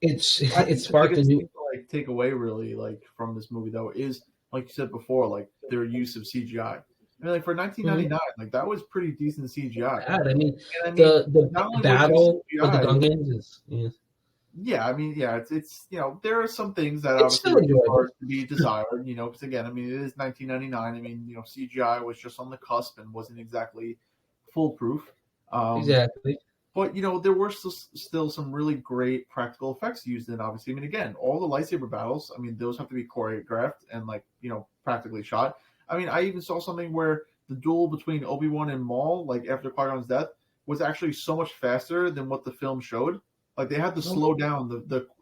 It sparked a new like takeaway really like from this movie though is, like you said before, like their use of CGI. I mean, like for 1999, like that was pretty decent CGI. I mean, the battle with the Gungans is. Yeah, I mean, yeah, it's you know, there are some things that obviously are to be desired, you know, because again, I mean, it is 1999. I mean, you know, CGI was just on the cusp and wasn't exactly foolproof. Exactly. But, you know, there were still some really great practical effects used in it, obviously. I mean, again, all the lightsaber battles, I mean, those have to be choreographed and, like, you know, practically shot. I mean, I even saw something where the duel between Obi-Wan and Maul, like, after Qui-Gon's death, was actually so much faster than what the film showed. Like, they had to slow down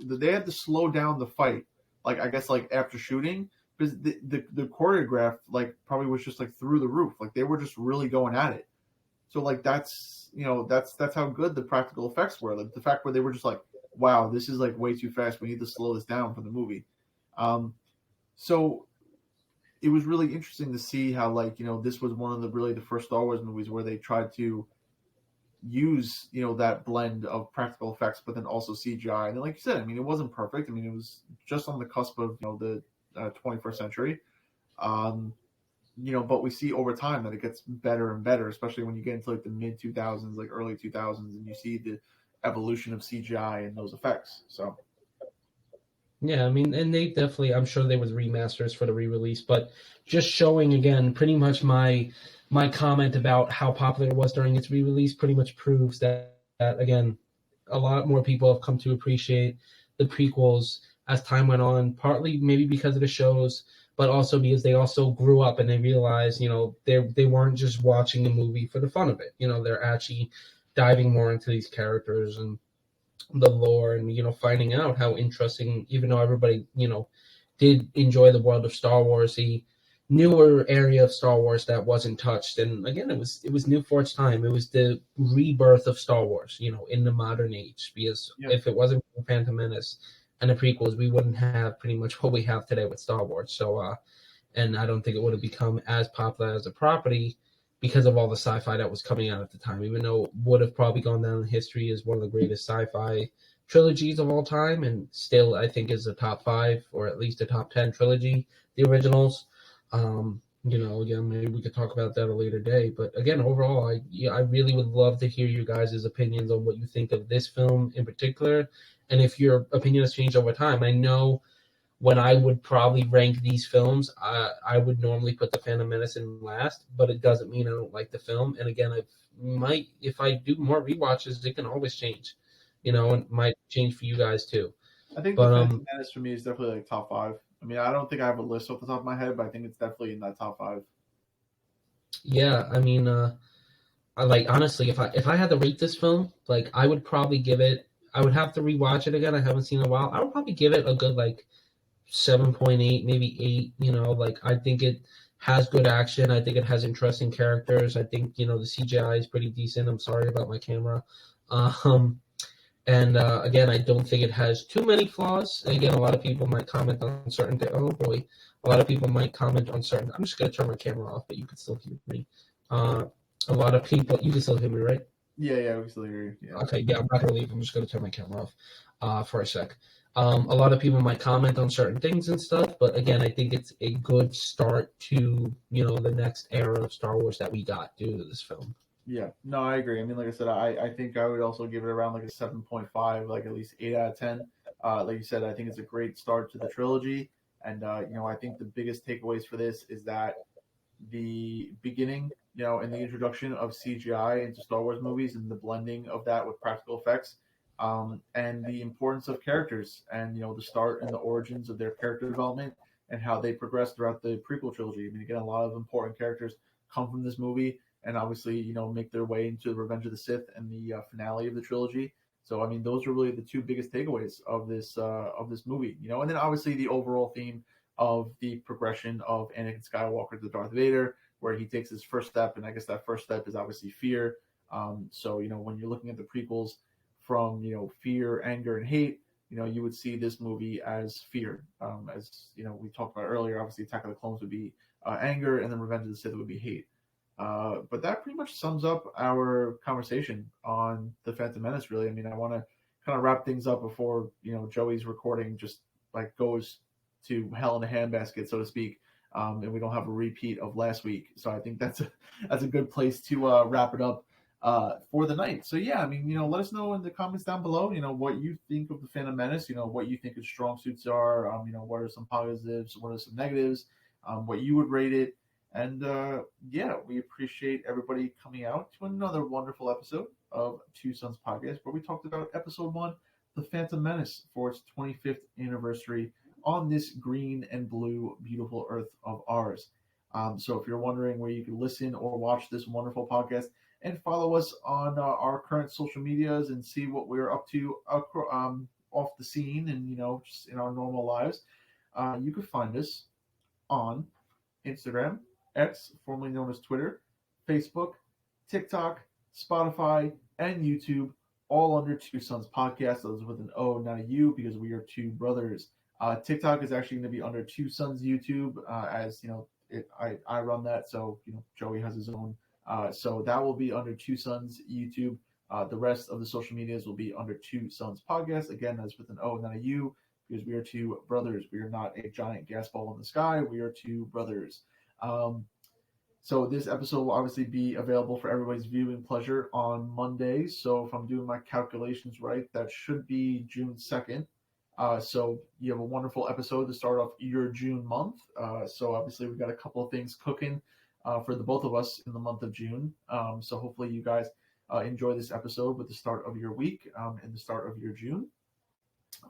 they had to slow down the fight, like, I guess, like, after shooting, because the choreograph, like, probably was just, like, through the roof. Like, they were just really going at it. So, like, that's, you know, that's how good the practical effects were. Like, the fact where they were just like, wow, this is, like, way too fast. We need to slow this down for the movie. So it was really interesting to see how, like, you know, this was one of the first Star Wars movies where they tried to use, you know, that blend of practical effects, but then also CGI. And then, like you said, I mean, it wasn't perfect. I mean, it was just on the cusp of, you know, the 21st century. You know, but we see over time that it gets better and better, especially when you get into like the mid 2000s, like early 2000s, and you see the evolution of CGI and those effects. So, yeah, I mean, and they definitely, I'm sure there was remasters for the re-release, but just showing again, pretty much my comment about how popular it was during its re-release pretty much proves that again, a lot more people have come to appreciate the prequels as time went on, partly maybe because of the shows, but also because they also grew up and they realized, you know, they weren't just watching the movie for the fun of it. You know, they're actually diving more into these characters and the lore and, you know, finding out how interesting, even though everybody, you know, did enjoy the world of Star Wars, newer area of Star Wars that wasn't touched. And again, it was new for its time. It was the rebirth of Star Wars, in the modern age. Because Yeah. if it wasn't for Phantom Menace and the prequels, we wouldn't have pretty much what we have today with Star Wars. So, and I don't think it would have become as popular as a property because of all the sci-fi that was coming out at the time. Even though it would have probably gone down in history as one of the greatest sci-fi trilogies of all time, and still I think is a top 5 or at least a top 10 trilogy, the originals. Again, maybe we could talk about that a later day. But again, overall, I really would love to hear you guys' opinions on what you think of this film in particular, and if your opinion has changed over time. I know when I would probably rank these films, I would normally put The Phantom Menace in last, but it doesn't mean I don't like the film. And again, if I do more rewatches, it can always change, and it might change for you guys too. I think the But Phantom Menace for me is definitely like top 5. I mean, I don't think I have a list off the top of my head, but I think it's definitely in that top 5. yeah, I mean, I like honestly, if I had to rate this film, like I would probably give it. I would have to rewatch it again. I haven't seen it in a while. I would probably give it a good like 7.8, maybe 8. Like I think it has good action. I think it has interesting characters. I think the CGI is pretty decent. I'm sorry about my camera. Um, and again, I don't think it has too many flaws. And again, a lot of people might comment on certain. Oh boy, a lot of people might comment on certain. I'm just gonna turn my camera off, but you can still hear me. A lot of people, you can still hear me, right? Yeah, we can still hear you. Yeah. Okay, yeah, I'm not gonna leave. I'm just gonna turn my camera off for a sec. A lot of people might comment on certain things and stuff, but again, I think it's a good start to the next era of Star Wars that we got due to this film. Yeah, no, I agree. I mean, like I said, I think I would also give it around like a 7.5, like at least 8 out of 10. Like you said, I think it's a great start to the trilogy. And, I think the biggest takeaways for this is that the beginning, and the introduction of CGI into Star Wars movies and the blending of that with practical effects, and the importance of characters and, the start and the origins of their character development and how they progress throughout the prequel trilogy. I mean, again, a lot of important characters come from this movie and obviously, make their way into Revenge of the Sith and the finale of the trilogy. So, I mean, those are really the two biggest takeaways of this movie, and then obviously the overall theme of the progression of Anakin Skywalker to Darth Vader, where he takes his first step, and I guess that first step is obviously fear. So, when you're looking at the prequels from fear, anger, and hate, you would see this movie as fear. As we talked about earlier, obviously Attack of the Clones would be anger, and then Revenge of the Sith would be hate. But that pretty much sums up our conversation on the Phantom Menace. Really, I mean, I want to kind of wrap things up before Joey's recording just like goes to hell in a handbasket, so to speak, and we don't have a repeat of last week. So I think that's a good place to wrap it up for the night. So yeah, I mean, let us know in the comments down below, what you think of the Phantom Menace. What you think its strong suits are. What are some positives, what are some negatives, what you would rate it. And yeah, we appreciate everybody coming out to another wonderful episode of Two Sons Podcast, where we talked about episode 1, The Phantom Menace, for its 25th anniversary on this green and blue beautiful earth of ours. So if you're wondering where you can listen or watch this wonderful podcast and follow us on our current social medias and see what we're up to off the scene and, just in our normal lives, you can find us on Instagram, X, formerly known as Twitter, Facebook, TikTok, Spotify, and YouTube, all under Two Sons Podcast. Those with an O, not a U, because we are two brothers. TikTok is actually going to be under Two Sons YouTube, as I run that, so Joey has his own. So that will be under Two Sons YouTube. The rest of the social medias will be under Two Sons Podcast. Again, that's with an O, not a U, because we are two brothers. We are not a giant gas ball in the sky. We are two brothers. So this episode will obviously be available for everybody's viewing pleasure on Monday. So if I'm doing my calculations right, that should be June 2nd. So you have a wonderful episode to start off your June month. So obviously we've got a couple of things cooking for the both of us in the month of June. So hopefully you guys enjoy this episode with the start of your week and the start of your June.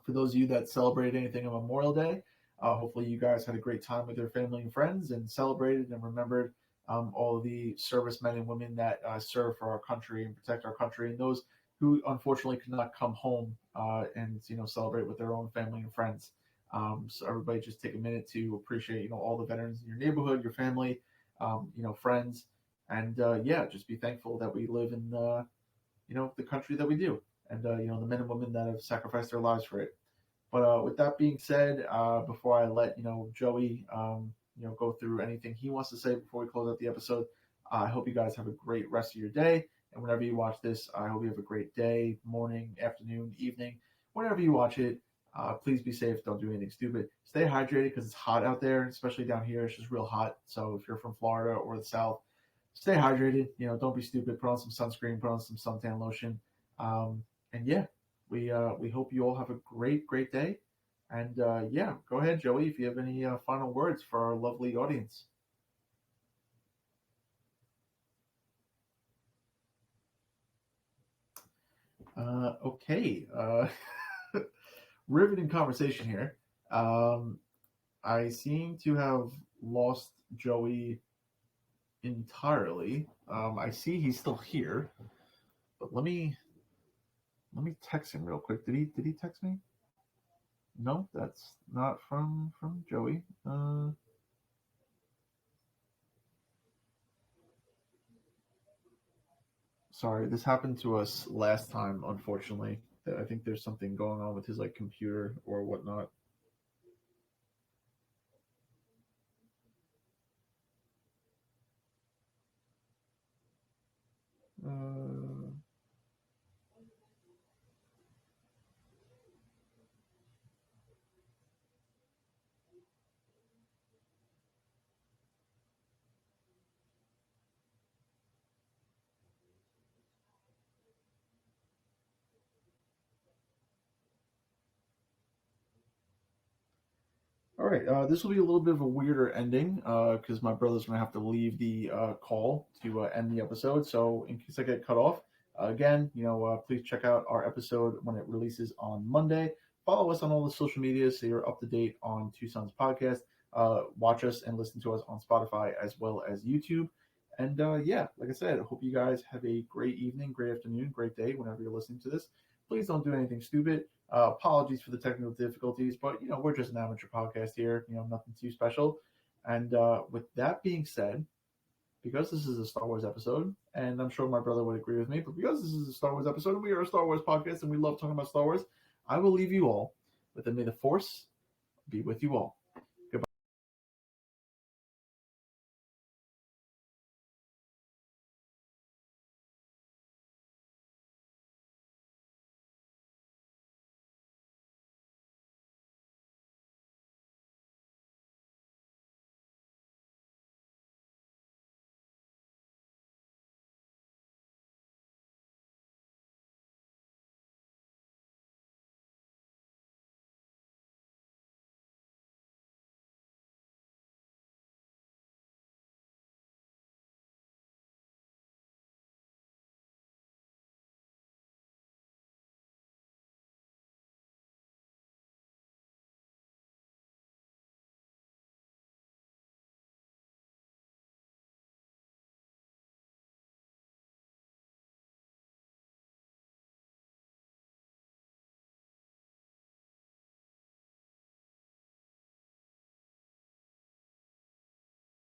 For those of you that celebrate anything on Memorial Day, hopefully you guys had a great time with your family and friends and celebrated and remembered all of the servicemen and women that serve for our country and protect our country, and those who unfortunately could not come home and celebrate with their own family and friends. So everybody just take a minute to appreciate, all the veterans in your neighborhood, your family, friends, and yeah, just be thankful that we live in the country that we do, and the men and women that have sacrificed their lives for it. But with that being said, before I let Joey go through anything he wants to say before we close out the episode, I hope you guys have a great rest of your day. And whenever you watch this, I hope you have a great day, morning, afternoon, evening, whenever you watch it. Please be safe. Don't do anything stupid. Stay hydrated because it's hot out there, especially down here. It's just real hot. So if you're from Florida or the South, stay hydrated. Don't be stupid. Put on some sunscreen. Put on some suntan lotion. And yeah, we hope you all have a great day. And yeah, go ahead, Joey, if you have any final words for our lovely audience. Okay. Riveting conversation here. I seem to have lost Joey entirely. I see he's still here, but let me text him real quick. Did he text me? No, that's not from Joey. Sorry, this happened to us last time, unfortunately. I think there's something going on with his computer or whatnot. All right, this will be a little bit of a weirder ending because my brother's going to have to leave the call to end the episode. So in case I get cut off, again, please check out our episode when it releases on Monday. Follow us on all the social media so you're up to date on Two Sons Podcast. Watch us and listen to us on Spotify as well as YouTube. And yeah, like I said, I hope you guys have a great evening, great afternoon, great day whenever you're listening to this. Please don't do anything stupid. Apologies for the technical difficulties, but we're just an amateur podcast here. Nothing too special. And with that being said, because this is a Star Wars episode, and I'm sure my brother would agree with me, but because this is a Star Wars episode and we are a Star Wars podcast and we love talking about Star Wars, I will leave you all with the May the Force be with you all.